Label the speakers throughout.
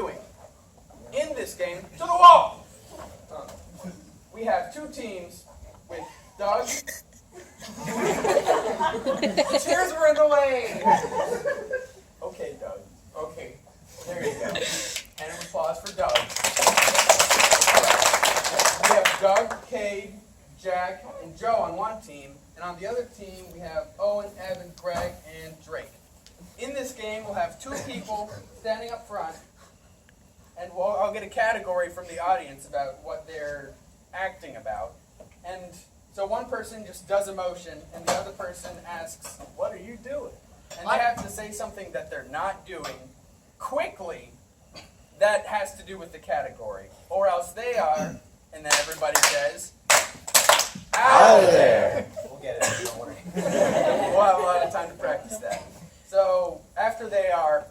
Speaker 1: doing? In this game, to the wall! We have two teams with Doug. The chairs were in the way! Okay, Doug. Okay. There you go. And an applause for Doug. We have Doug, Cade, Jack, and Joe on one team. And on the other team, we have Owen, Evin, Greg, and Drake. In this game, we'll have two people standing up front. And I'll get a category from the audience about what they're acting about. And so one person just does a motion, and the other person asks, "What are you doing?" And they have to say something that they're not doing quickly that has to do with the category. Or else they are, and then everybody says, "Out of there!"
Speaker 2: We'll get it, don't worry.
Speaker 1: We'll have a lot of time to practice that. So after they are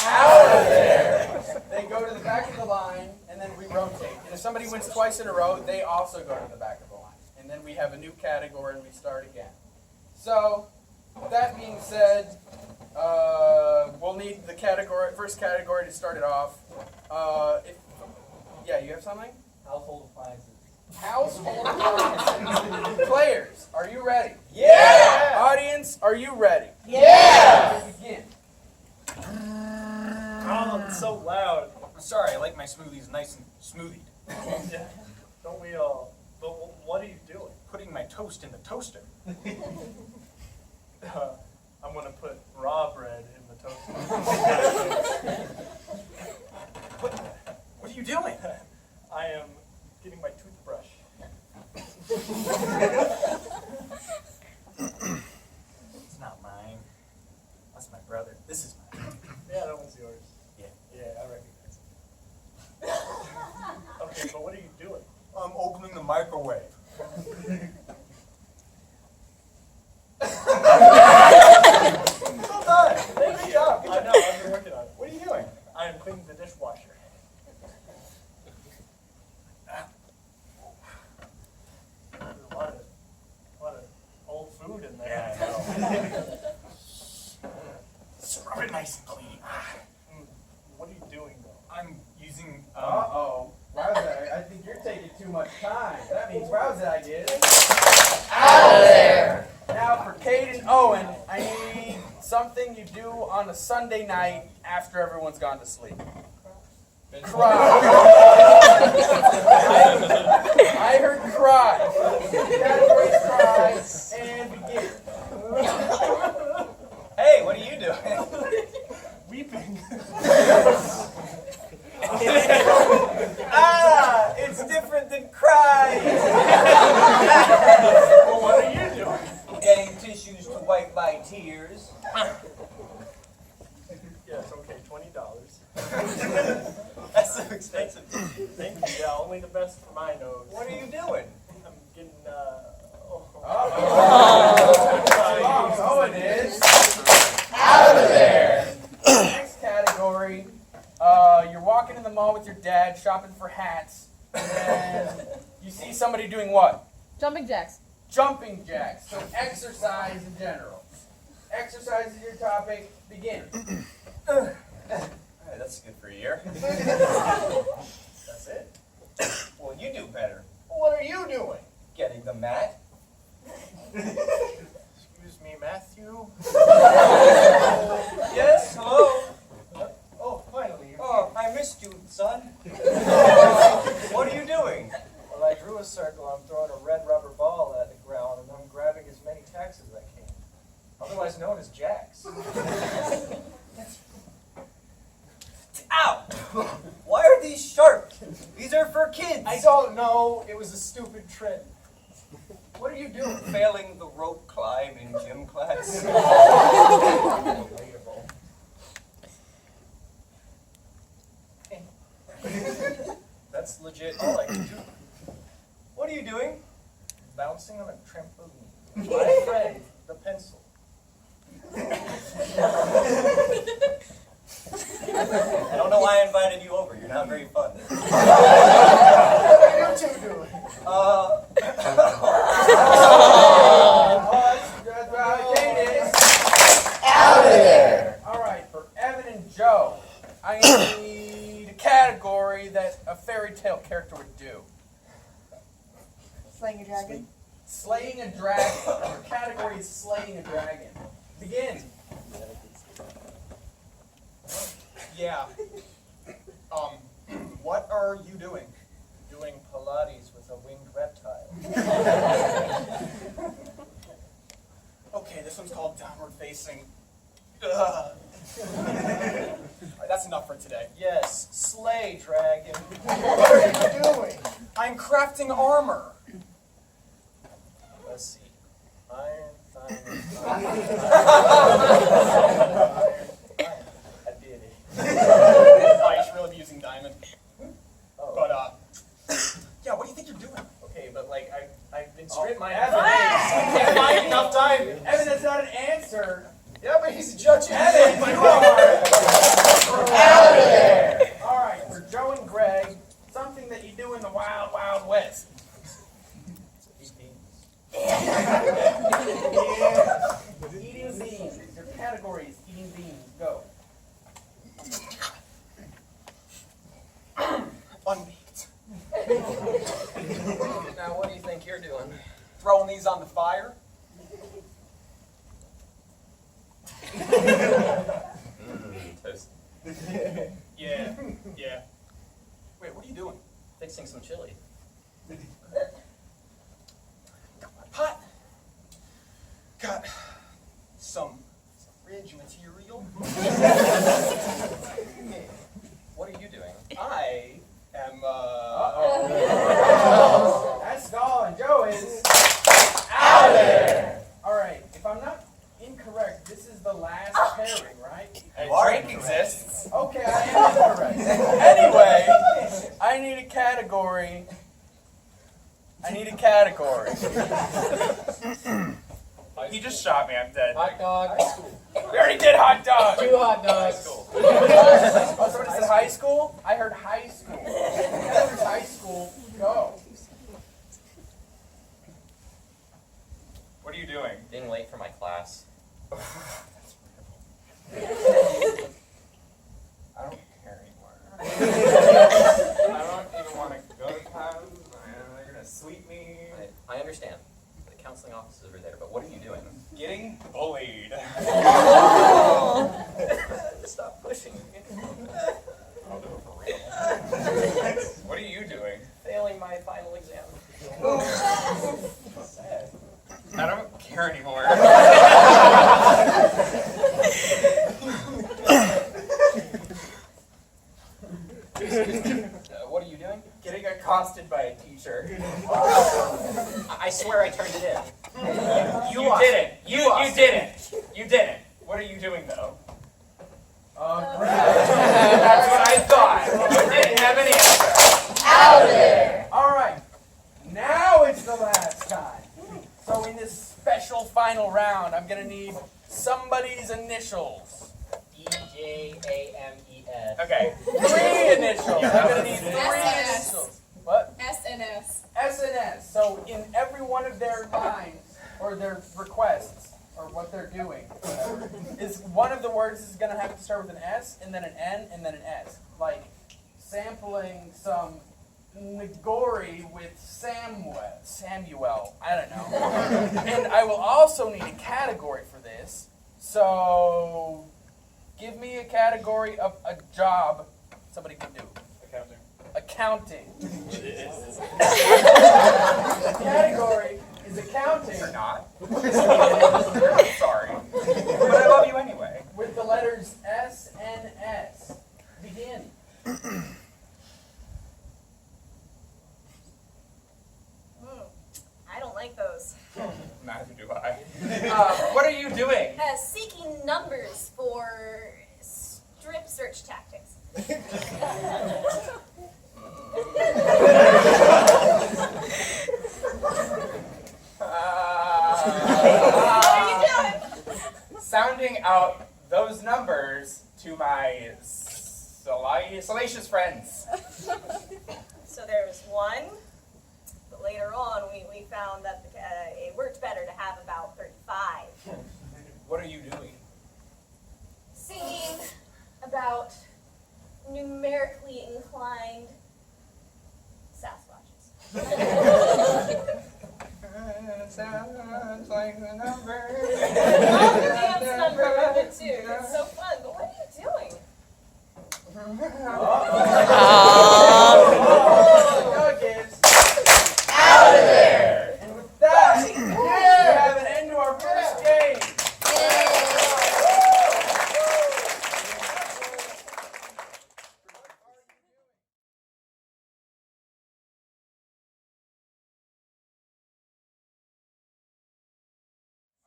Speaker 1: out of there, they go to the back of the line, and then we rotate. And if somebody wins twice in a row, they also go to the back of the line. And then we have a new category, and we start again. So, with that being said, we'll need the first category to start it off. You have something?
Speaker 2: Household appliances.
Speaker 1: Household appliances. Players, are you ready?
Speaker 2: Yeah!
Speaker 1: Audience, are you ready?
Speaker 2: Yeah!
Speaker 1: Let's begin.
Speaker 3: Oh, it's so loud.
Speaker 2: Sorry, I like my smoothies nice and smoothied.
Speaker 3: Yeah. Don't we all? But what are you doing?
Speaker 2: Putting my toast in the toaster.
Speaker 3: I'm going to put raw bread in the toaster.
Speaker 2: What are you doing?
Speaker 3: I am getting my toothbrush.
Speaker 2: It's not mine. That's my brother. This is mine.
Speaker 3: Yeah, that one's yours.
Speaker 2: Yeah.
Speaker 3: Yeah, I recognize it. Okay, but what are you doing?
Speaker 2: I'm opening the microwave. Well done. Good job.
Speaker 3: I know, I've been working on it.
Speaker 2: What are you doing?
Speaker 3: I am cleaning the dishwasher. There's a lot of old food in there.
Speaker 2: Yeah, I know. Scrub it nice and clean.
Speaker 3: What are you doing, though?
Speaker 2: I'm using.
Speaker 1: Uh-oh. Wowza, I think you're taking too much time. That means Wowza, I get it. Out of there! Now for Cade and Owen, I need something you do on a Sunday night after everyone's gone to sleep. Cry. I heard cry. Category cry, and begin.
Speaker 2: Hey, what are you doing?
Speaker 3: Weeping.
Speaker 2: It's different than crying.
Speaker 3: Well, what are you doing?
Speaker 2: Getting tissues to wipe my tears.
Speaker 3: Yes, okay, $20.
Speaker 2: That's so expensive.
Speaker 3: Thank you. Yeah, only the best for my nose.
Speaker 2: What are you doing?
Speaker 3: I'm getting,
Speaker 1: Owen is out of there. Next category, you're walking in the mall with your dad, shopping for hats, and you see somebody doing what?
Speaker 4: Jumping jacks.
Speaker 1: Jumping jacks. So exercise in general. Exercise is your topic. Begin.
Speaker 2: Hey, that's good for a year.
Speaker 3: that's it.
Speaker 2: Well, you do better.
Speaker 3: What are you doing?
Speaker 2: Getting the mat.
Speaker 3: Excuse me, Matthew?
Speaker 2: Yes, hello.
Speaker 3: Oh, finally.
Speaker 2: Oh, I missed you, son. What are you doing?
Speaker 5: Well, I drew a circle, I'm throwing a red rubber ball at the ground, and I'm grabbing as many tacks as I can. Otherwise known as jacks.
Speaker 2: Ow! Why are these sharp? These are for kids.
Speaker 5: I don't know. It was a stupid trend.
Speaker 2: What are you doing? Failing the rope climb in gym class?
Speaker 5: Relatable. That's legit all I can do.
Speaker 2: What are you doing?
Speaker 5: Bouncing on a trampoline. My friend, the pencil.
Speaker 2: I don't know why I invited you over. You're not very fun.
Speaker 5: What are you two doing?
Speaker 1: Cade is out of there. All right, for Evin and Joe, I need a category that a fairy tale character would do.
Speaker 4: Slaying a dragon.
Speaker 1: Slaying a dragon. Your category is slaying a dragon. Begin.
Speaker 3: Yeah. What are you doing?
Speaker 5: Doing Pilates with a winged reptile.
Speaker 3: Okay, this one's called downward facing. Ugh. Alright, that's enough for today.
Speaker 5: Yes, slay dragon.
Speaker 3: What are you doing? I'm crafting armor.
Speaker 5: Let's see. Iron, iron. I did it.
Speaker 3: Oh, you should really be using diamond.
Speaker 5: Oh.
Speaker 3: But, yeah, what do you think you're doing?
Speaker 5: Okay, but like I've been stripped my
Speaker 1: Evan,
Speaker 5: evidence.
Speaker 3: Can't find enough diamond.
Speaker 1: Evan, that's not an answer.
Speaker 5: Yeah, but he's judging.
Speaker 1: Evan, you are out of there. All right, for Joe and Greg, something that you do in the wild, wild west. Yeah. Eating beans. Your category is eating beans. Go.
Speaker 3: Unbaked.
Speaker 2: Now, what do you think you're doing?
Speaker 3: Throwing these on the fire.
Speaker 2: Toast.
Speaker 3: Yeah, yeah. Wait, what are you doing?
Speaker 2: Fixing some chili.
Speaker 3: Got my pot. Got some ridge material.
Speaker 2: What are you doing?
Speaker 3: I am,
Speaker 1: Uh-oh. That's Skull and Joe is out of there. All right, if I'm not incorrect, this is the last pairing, right?
Speaker 3: Drink exists.
Speaker 1: Okay, I am incorrect. Anyway, I need a category.
Speaker 3: He just shot me, I'm dead.
Speaker 5: Hot dog.
Speaker 1: We already did hot dog.
Speaker 5: 2 hot dogs.
Speaker 1: Oh, somebody said high school? I heard high school. Heather's high school. Go.
Speaker 3: What are you doing?
Speaker 2: Being late for my class.
Speaker 3: I don't care anymore. I don't even want to go to class. They're going to sweep me.
Speaker 2: I understand. The counseling office is over there, but what are you doing?
Speaker 3: Getting bullied.
Speaker 2: Stop pushing me.
Speaker 3: I'll do it for real. What are you doing?
Speaker 2: Failing my final exam.
Speaker 5: Sad.
Speaker 3: I don't care anymore.
Speaker 2: What are you doing?
Speaker 3: Getting accosted by a teacher.
Speaker 2: I swear I turned it in.
Speaker 3: You didn't. You didn't. You didn't. What are you doing though? That's what I thought. You didn't have an answer.
Speaker 1: Out of there. All right. Now it's the last time. So in this special final round, I'm going to need somebody's initials.
Speaker 2: E-J-A-M-E-S.
Speaker 3: Okay.
Speaker 1: 3 initials. I'm going to need 3
Speaker 4: S.
Speaker 1: initials. What?
Speaker 4: SNS.
Speaker 1: S and S. So in every one of their lines, or their requests, or what they're doing, whatever, is one of the words is going to have to start with an S, and then an N, and then an S. Like sampling some Nagori with Samuel. I don't know. And I will also need a category for this. So give me a category of a job somebody can do. Accounting. Category is accounting.
Speaker 3: You're not. I'm sorry. But I love you anyway.
Speaker 1: With the letters S and S. Begin.
Speaker 6: I don't like those.
Speaker 3: Neither do I. What are you doing?
Speaker 6: Seeking numbers for strip search tactics. What are you doing?
Speaker 3: Sounding out those numbers to my salacious friends.
Speaker 6: So there was one, but later on we found that it worked better to have about 35.
Speaker 3: What are you doing?
Speaker 6: Singing about numerically inclined Sasquatches.
Speaker 3: Sounds like the number.
Speaker 6: All the dance number with it too. It's so fun, but what are you doing?
Speaker 1: Doug is out of there. And with that, we have an end to our first game.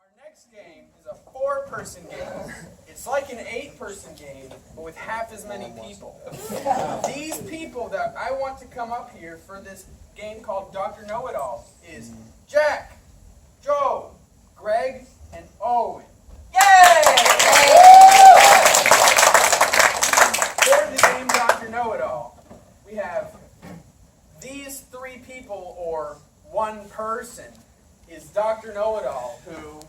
Speaker 1: Our next game is a 4-person game. It's like an 8-person game, but with half as many people. These people that I want to come up here for this game called Dr. Know-It-All is Jack, Joe, Greg, and Owen. Yay! For the game Dr. Know-It-All, we have these 3 people, or 1 person, is Dr. Know-It-All, who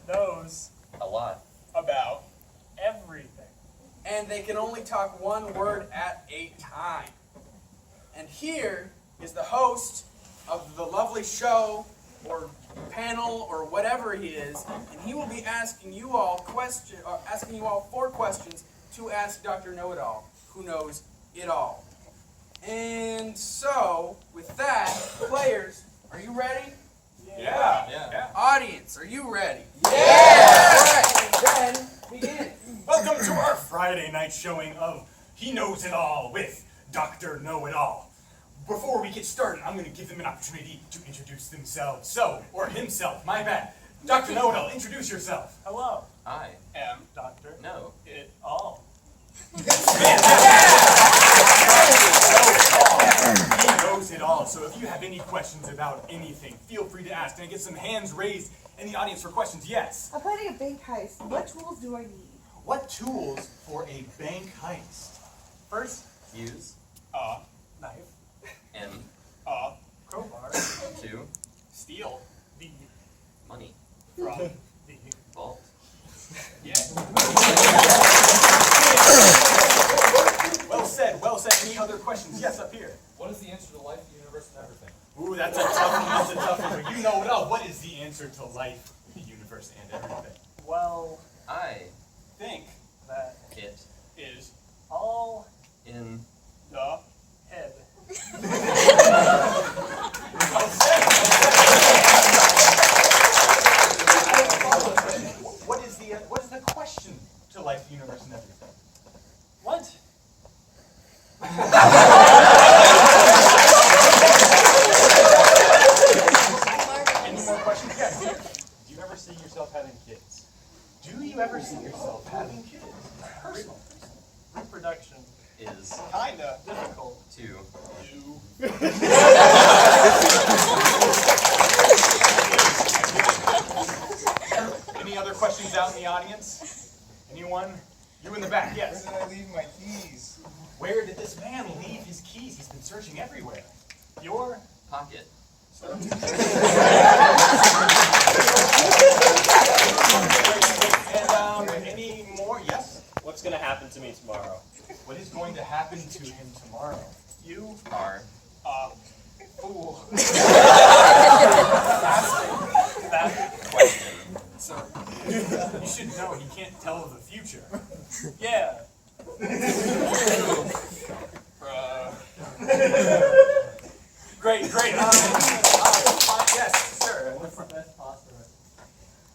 Speaker 5: Knows
Speaker 2: A lot.
Speaker 3: About.
Speaker 5: everything.
Speaker 1: and they can only talk 1 word at a time. And here is the host of the lovely show, or panel, or whatever he is, and he will be asking you all 4 questions to ask Dr. Know-It-All, who knows it all. And so, with that, players, are you ready?
Speaker 3: Yeah.
Speaker 1: Audience, are you ready? Yeah! Alright, then begin.
Speaker 4: Welcome to our Friday night showing of He Knows It All with Dr. Know-It-All. Before we get started, I'm going to give them an opportunity to introduce themselves. Or himself, my bad. Dr. Know-It-All, introduce yourself.
Speaker 5: Hello,
Speaker 2: I
Speaker 3: M.
Speaker 5: Doctor.
Speaker 2: know
Speaker 5: It all.
Speaker 4: He knows it all, so if you have any questions about anything, feel free to ask. Can I get some hands raised in the audience for questions? Yes.
Speaker 7: I'm planning a bank heist. What tools do I need?
Speaker 4: What tools for a bank heist?
Speaker 5: First,
Speaker 2: use
Speaker 5: knife.
Speaker 2: and
Speaker 5: Crowbar.
Speaker 2: to
Speaker 3: Steal.
Speaker 5: The
Speaker 2: money.
Speaker 5: from the
Speaker 2: Vault.
Speaker 3: Yeah.
Speaker 4: Well said, well said. Any other questions? Yes, up here.
Speaker 8: What is the answer to life, the universe, and everything?
Speaker 4: Ooh, that's a tough one. That's a tough one. But you know it all. What is the answer to life, the universe, and everything?
Speaker 5: well
Speaker 2: I
Speaker 3: Think
Speaker 5: that
Speaker 2: it
Speaker 3: is
Speaker 5: all
Speaker 2: in
Speaker 3: the
Speaker 5: head.
Speaker 4: Well said. What is the question to life, the universe, and everything?
Speaker 5: What?
Speaker 4: Any more questions? Yes.
Speaker 8: Do you ever see yourself having kids?
Speaker 4: Do you ever see yourself having kids? Personal.
Speaker 5: Reproduction.
Speaker 2: is
Speaker 3: kinda
Speaker 5: Difficult.
Speaker 2: to
Speaker 3: you.
Speaker 4: Any other questions out in the audience? Anyone? You in the back, yes.
Speaker 3: Where did I leave my keys?
Speaker 4: Where did this man leave his keys? He's been searching everywhere.
Speaker 5: Your
Speaker 2: pocket.
Speaker 4: And any more? Yes?
Speaker 9: What's going to happen to me tomorrow?
Speaker 4: What is going to happen to him tomorrow?
Speaker 5: you
Speaker 2: Are
Speaker 4: Fool.
Speaker 5: that
Speaker 2: question.
Speaker 4: You should know he can't tell the future.
Speaker 5: yeah.
Speaker 4: Great. Yes, sir.
Speaker 5: What's the best pasta recipe?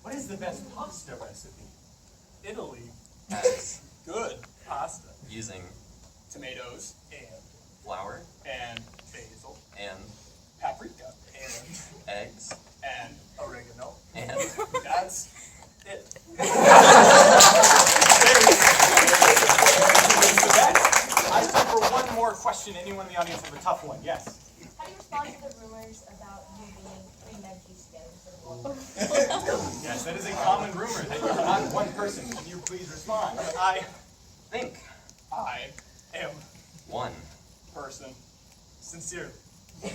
Speaker 4: What is the best pasta recipe?
Speaker 5: Italy.
Speaker 2: As
Speaker 3: Good.
Speaker 5: Pasta.
Speaker 2: using
Speaker 3: Tomatoes
Speaker 5: And
Speaker 2: flour
Speaker 3: and
Speaker 5: basil.
Speaker 2: and
Speaker 3: paprika
Speaker 5: And
Speaker 2: eggs
Speaker 3: and
Speaker 5: oregano.
Speaker 2: and
Speaker 3: that's
Speaker 5: It.
Speaker 4: I have time for one more question. Anyone in the audience have a tough one? Yes.
Speaker 6: How do you respond to the rumors about you being 3 men cheese together for the world?
Speaker 4: Yes, that is a common rumor that you're not one person. Can you please respond?
Speaker 3: I
Speaker 2: think
Speaker 3: am
Speaker 2: one.
Speaker 3: person.
Speaker 5: Sincerely.
Speaker 4: You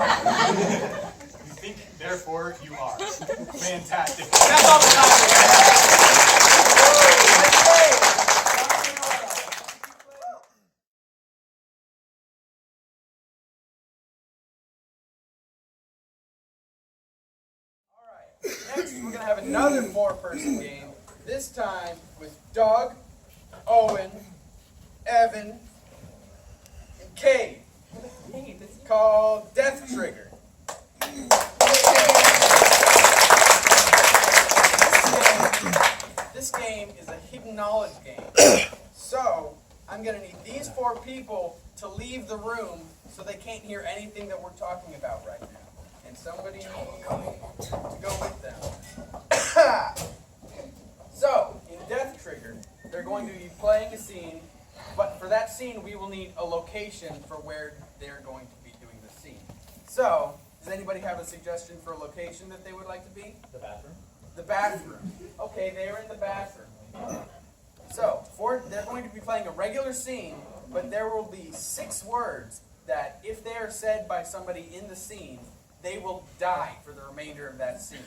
Speaker 4: think, therefore you are. Fantastic. That's all the time we have.
Speaker 1: Next, we're going to have another 4-person game, this time with Doug, Owen, Evin, and Cade. It's called Death Trigger. This game is a hidden knowledge game. So, I'm going to need these 4 people to leave the room so they can't hear anything that we're talking about right now. And somebody needs to go with them. So, in Death Trigger, they're going to be playing a scene, but for that scene we will need a location for where they're going to be doing the scene. So, does anybody have a suggestion for a location that they would like to be?
Speaker 8: The bathroom.
Speaker 1: The bathroom. Okay, they are in the bathroom. So, they're going to be playing a regular scene, but there will be 6 words that, if they are said by somebody in the scene, they will die for the remainder of that scene.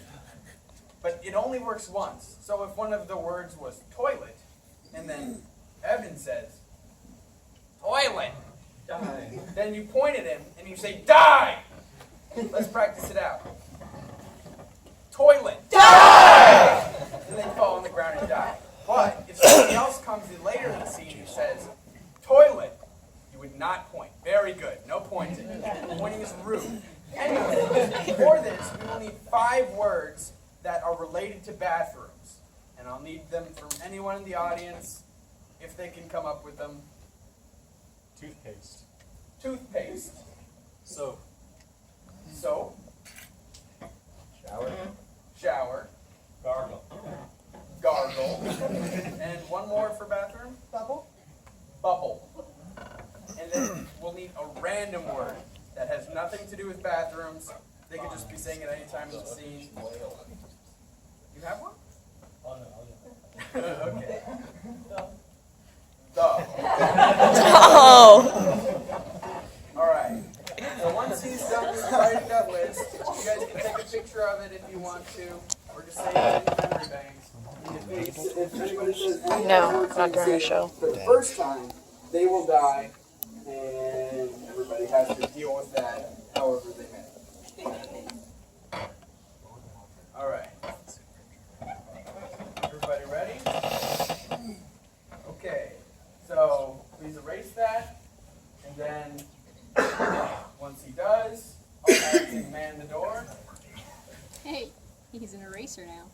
Speaker 1: But it only works once. So if one of the words was toilet, and then Evin says, toilet,
Speaker 5: Die.
Speaker 1: then you point at him and you say, die! Let's practice it out. Toilet. Die! And they fall on the ground and die. But if somebody else comes in later in the scene who says, toilet, you would not point. Very good. No pointing. Pointing is rude. Anyway, for this, we will need 5 words that are related to bathrooms. And I'll need them from anyone in the audience, if they can come up with them.
Speaker 8: Toothpaste.
Speaker 1: Toothpaste.
Speaker 8: Soap.
Speaker 1: Soap.
Speaker 5: Shower.
Speaker 1: Shower.
Speaker 8: Gargle.
Speaker 1: Gargle. And one more for bathroom.
Speaker 7: Bubble?
Speaker 1: Bubble. And then we'll need a random word that has nothing to do with bathrooms. They could just be saying it any time in the scene. You have one?
Speaker 8: Oh, no.
Speaker 1: Okay. All right. So once he's done writing that list, you guys can take a picture of it if you want to, or just save it in your memory banks. If anybody says any
Speaker 10: No,
Speaker 1: words
Speaker 10: not
Speaker 1: they
Speaker 10: during the
Speaker 1: say
Speaker 10: show.
Speaker 1: for the first time, they will die, and everybody has to deal with that however they may. All right. Everybody ready? Okay. So please erase that, and then once he does, I'll have him man the door.
Speaker 10: Hey, he's an eraser now.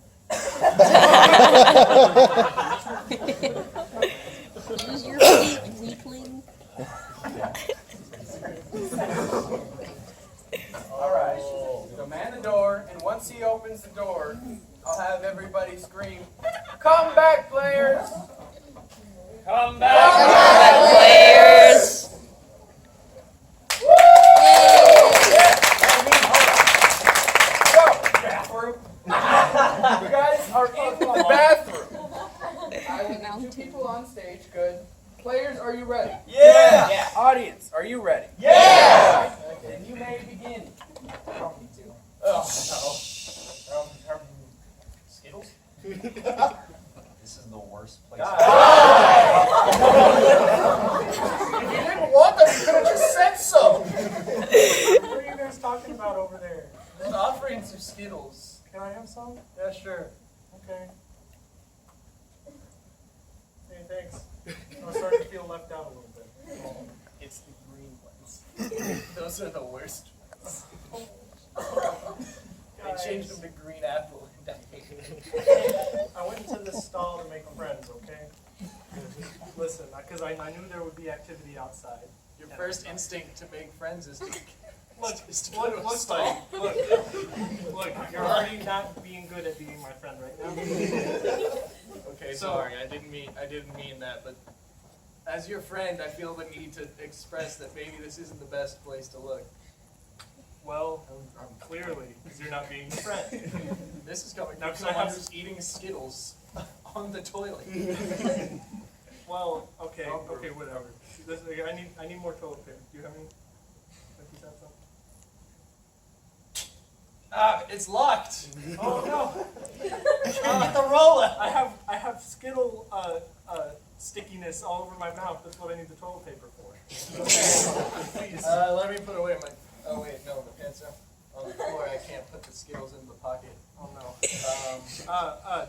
Speaker 10: Use your feet, weakling.
Speaker 1: All right. So man the door, and once he opens the door, I'll have everybody scream, "Come back, players!
Speaker 9: Come back,
Speaker 10: Players!
Speaker 1: So, bathroom. You guys are in the bathroom. I will need 2 people on stage. Good. Players, are you ready?
Speaker 2: Yeah!
Speaker 1: Audience, are you ready?
Speaker 2: Yeah!
Speaker 1: Then you may begin.
Speaker 5: Skittles? This is the worst place.
Speaker 3: If you didn't want them, you could have just said so. What are you guys talking about over there?
Speaker 5: Just offering some Skittles.
Speaker 3: Can I have some?
Speaker 5: Yeah, sure.
Speaker 3: Okay. Hey, thanks. I was starting to feel left out a little bit.
Speaker 5: It's the green ones. Those are the worst. They changed them to green apple.
Speaker 3: I went into this stall to make friends, okay? Listen, because I knew there would be activity outside.
Speaker 5: Your first instinct to make friends is to
Speaker 3: Look, you're already not being good at being my friend right now.
Speaker 5: Okay, sorry, I didn't mean that, but as your friend, I feel the need to express that maybe this isn't the best place to look.
Speaker 3: Well, clearly, because you're not being a friend.
Speaker 5: This is coming
Speaker 3: Now,
Speaker 5: from
Speaker 3: can I
Speaker 5: someone
Speaker 3: have-
Speaker 5: who's eating Skittles on the toilet.
Speaker 3: Well, okay, whatever. I need more toilet paper. Do you have any? If you have some.
Speaker 5: It's locked.
Speaker 3: Oh no! Get the roller. I have Skittle stickiness all over my mouth. That's what I need the toilet paper for. Please.
Speaker 5: Let me put away my. Oh wait, no, the pants are on the floor. I can't put the Skittles in the pocket.
Speaker 3: Oh no.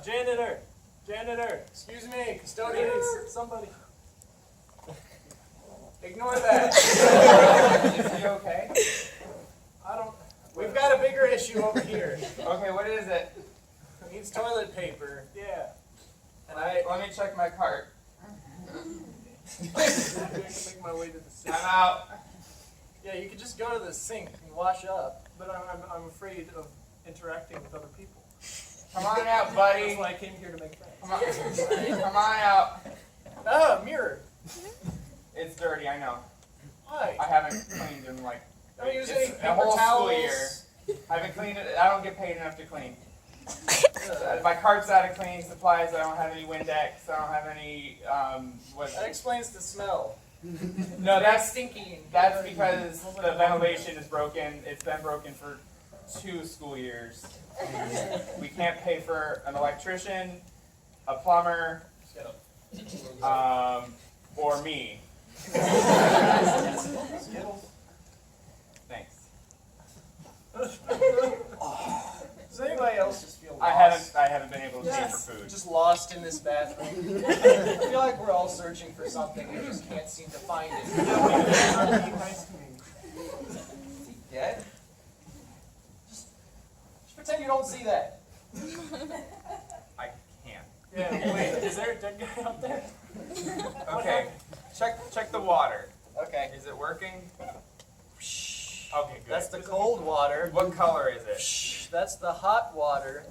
Speaker 3: Janitor! Janitor!
Speaker 5: Excuse me, custodian.
Speaker 3: Please, somebody.
Speaker 1: Ignore that. Is he okay?
Speaker 3: I don't.
Speaker 5: We've got a bigger issue over here.
Speaker 1: Okay, what is it?
Speaker 5: It needs toilet paper.
Speaker 3: Yeah.
Speaker 5: And
Speaker 1: Let me check my cart.
Speaker 3: I can make my way to the sink.
Speaker 1: I'm out.
Speaker 5: yeah, you could just go to the sink and wash up.
Speaker 3: But I'm afraid of interacting with other people.
Speaker 1: Come on out, buddy.
Speaker 3: That's why I came here to make friends.
Speaker 1: Come on, come on out.
Speaker 5: Ah, mirror.
Speaker 1: It's dirty, I know.
Speaker 5: Why?
Speaker 1: I haven't cleaned in like
Speaker 5: Don't use
Speaker 1: it's
Speaker 5: any
Speaker 1: a
Speaker 5: paper
Speaker 1: whole
Speaker 5: towels.
Speaker 1: school year. I haven't cleaned it. I don't get paid enough to clean. My cart's out of cleaning supplies. I don't have any Windex. I don't have any.
Speaker 5: That explains the smell.
Speaker 1: No, that's
Speaker 5: stinky.
Speaker 1: that's because the ventilation is broken. It's been broken for 2 school years. We can't pay for an electrician, a plumber, or me. Thanks.
Speaker 5: Does anybody else just feel lost?
Speaker 1: I haven't been able to pay for food.
Speaker 5: Just lost in this bathroom. I feel like we're all searching for something and just can't seem to find it.
Speaker 3: Be nice to me.
Speaker 5: Is he dead? Just pretend you don't see that.
Speaker 1: I can't.
Speaker 3: Yeah, wait, is there a dead guy out there?
Speaker 1: Okay, check the water.
Speaker 5: Okay.
Speaker 1: Is it working? Okay, good.
Speaker 5: That's the cold water.
Speaker 1: What color is it?
Speaker 5: Shh, that's the hot water.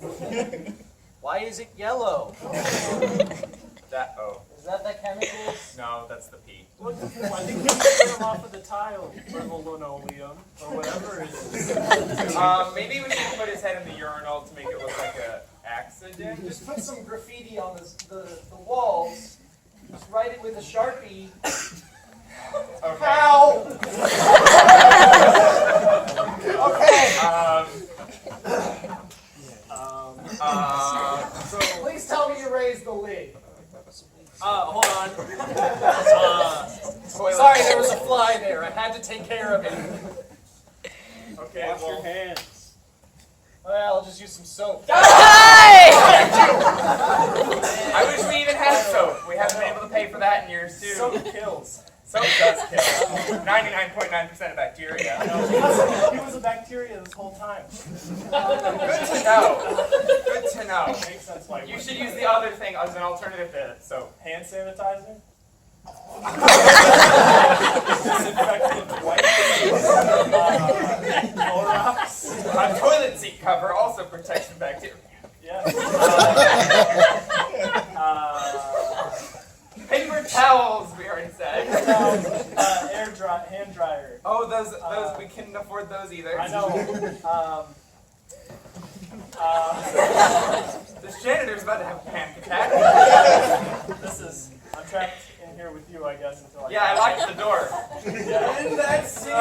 Speaker 5: Why is it yellow? Is that the chemicals?
Speaker 1: No, that's the pee.
Speaker 3: What? I think we should get him off of the tile, or the linoleum, or whatever it is.
Speaker 1: Maybe we should put his head in the urinal to make it look like an accident.
Speaker 5: Just put some graffiti on the walls. Just write it with a Sharpie.
Speaker 1: Okay.
Speaker 5: Ow! Okay. So please tell me you raised the lid.
Speaker 3: Hold on.
Speaker 5: Sorry, there was a fly there. I had to take care of it.
Speaker 3: Okay,
Speaker 8: Wash your
Speaker 3: well,
Speaker 8: hands.
Speaker 5: Well, I'll just use some soap.
Speaker 1: I wish we even had soap. We haven't been able to pay for that in years too.
Speaker 3: soap kills.
Speaker 1: Soap does kill 99.9% of bacteria.
Speaker 3: He was a bacteria this whole time.
Speaker 1: Good to know. Good to know.
Speaker 3: Makes sense why
Speaker 1: You should use the other thing as an alternative to soap.
Speaker 3: hand sanitizer. Disinfectant wipes. Clorox.
Speaker 1: A toilet seat cover also protects from bacteria.
Speaker 3: Yeah.
Speaker 1: Paper towels, we already said.
Speaker 3: Hand dryer.
Speaker 1: Oh, those we couldn't afford those either.
Speaker 3: I know.
Speaker 1: This janitor's about to have a panic attack.
Speaker 3: I'm trapped in here with you, I guess, until I.
Speaker 1: Yeah, I locked the door.
Speaker 3: Yeah.
Speaker 1: In that scene.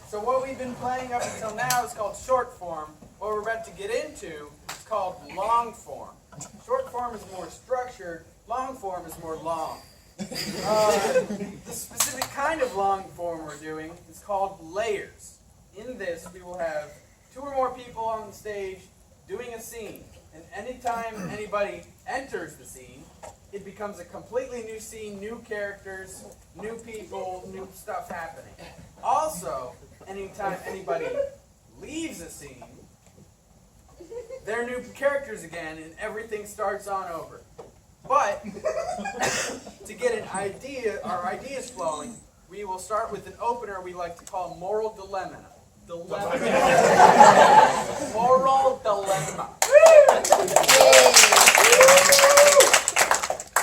Speaker 1: So what we've been playing up until now is called Shortform. What we're about to get into is called Longform. Shortform is more structured. Longform is more long. The specific kind of longform we're doing is called layers. In this, we will have 2 or more people on the stage doing a scene. And anytime anybody enters the scene, it becomes a completely new scene, new characters, new people, new stuff happening. Also, anytime anybody leaves a scene, they're new characters again, and everything starts on over. But to get an idea, our ideas flowing, we will start with an opener we like to call moral dilemma. Moral dilemma.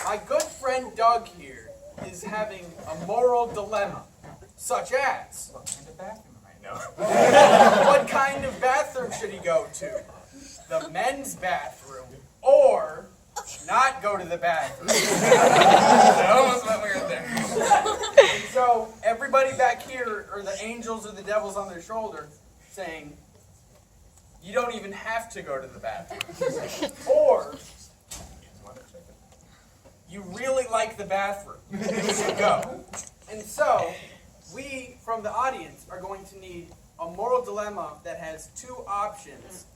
Speaker 1: My good friend Doug here is having a moral dilemma, such as what kind of bathroom I know. What kind of bathroom should he go to? The men's bathroom, or go to the bathroom. I almost went weird there. So everybody back here are the angels or the devils on their shoulder saying, you don't even have to go to the bathroom. Or, you really like the bathroom. You should go. And so, we, from the audience, are going to need a moral dilemma that has two options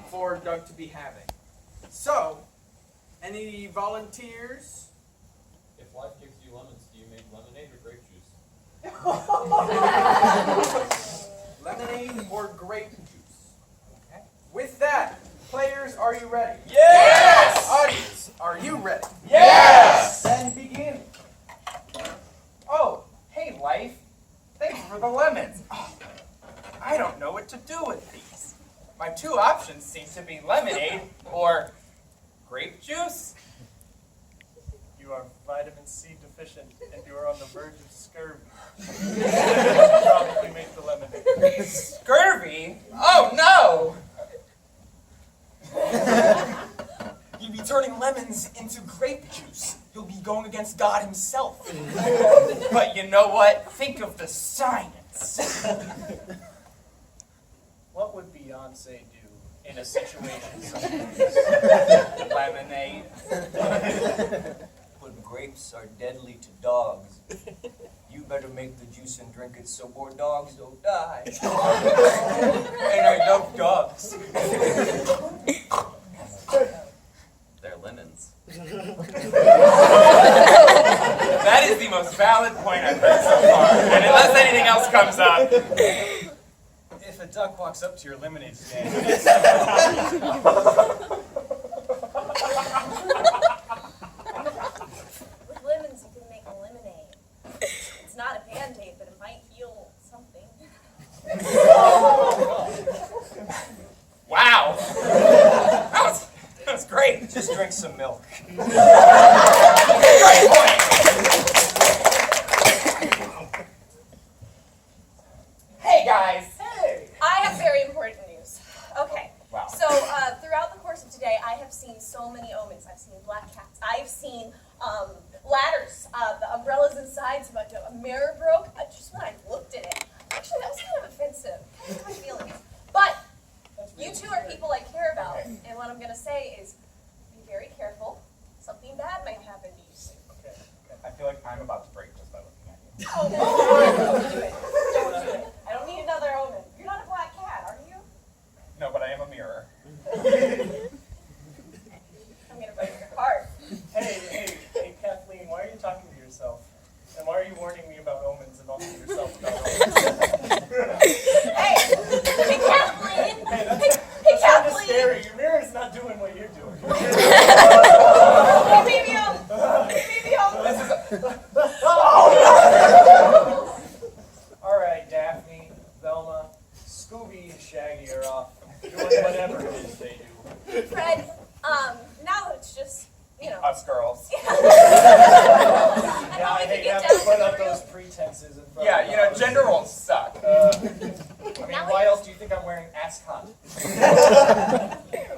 Speaker 1: for Doug to be having. So, any volunteers?
Speaker 8: If life gives you lemons, do you make lemonade or grape juice?
Speaker 1: Lemonade or grape juice? Okay. With that, players, are you ready?
Speaker 5: Yes!
Speaker 1: Audience, are you ready?
Speaker 5: Yes!
Speaker 1: Then begin.
Speaker 5: Oh, hey, life. Thanks for the lemons. Oh, I don't know what to do with these. My two options seem to be lemonade or grape juice.
Speaker 3: You are vitamin C deficient and you are on the verge of scurvy. Probably make the lemonade.
Speaker 5: Scurvy? Oh, no! You'd be turning lemons into grape juice. You'll be going against God himself. But you know what? Think of the science.
Speaker 3: What would Beyonce do in a situation such as
Speaker 5: Lemonade.
Speaker 2: But grapes are deadly to dogs. You better make the juice and drink it so more dogs don't die. And I love dogs. They're Lennons. That is the most valid point I've heard so far. And unless anything else comes up.
Speaker 4: If a duck walks up to your lemonade stand,
Speaker 6: With lemons, you can make a lemonade. It's not a Band-Aid, but it might heal something.
Speaker 5: Wow. That was great. Just drink some milk. Great point. Hey, guys.
Speaker 6: Hey! I have very important news. Okay.
Speaker 5: Wow.
Speaker 6: So, throughout the course of today, I have seen so many omens. I've seen black cats. I've seen ladders, the umbrellas inside. So a mirror broke. Just when I looked at it, actually, that was kind of offensive. Kind of my feelings. But you two are people I care about, and what I'm going to say is, be very careful. Something bad might happen to you soon.
Speaker 5: Okay. I feel like I'm about to break just by looking at you.
Speaker 6: Oh, no. Don't do it. Don't do it. I don't need another omen. You're not a black cat, are you?
Speaker 5: No, but I am a mirror.
Speaker 6: I'm going to break your heart.
Speaker 3: Hey, Kathleen, why are you talking to yourself? And why are you warning me about omens and also yourself about omens?
Speaker 6: Hey, Kathleen!
Speaker 3: Hey,
Speaker 6: Hey,
Speaker 3: that's kind of
Speaker 6: Kathleen!
Speaker 3: scary. Your mirror's not doing what you're doing.
Speaker 6: Hey, baby,
Speaker 5: Alright, Daphne, Velma, Scooby, and Shaggy are off doing whatever it is they do.
Speaker 6: Fred, now it's just,
Speaker 5: Us girls.
Speaker 6: I thought we could get
Speaker 5: have
Speaker 6: down
Speaker 5: to put
Speaker 6: to
Speaker 5: up
Speaker 6: the real...
Speaker 5: those pretenses in front of gender roles suck. I mean,
Speaker 6: Now
Speaker 5: why
Speaker 6: we-
Speaker 5: else do you think I'm wearing ascot?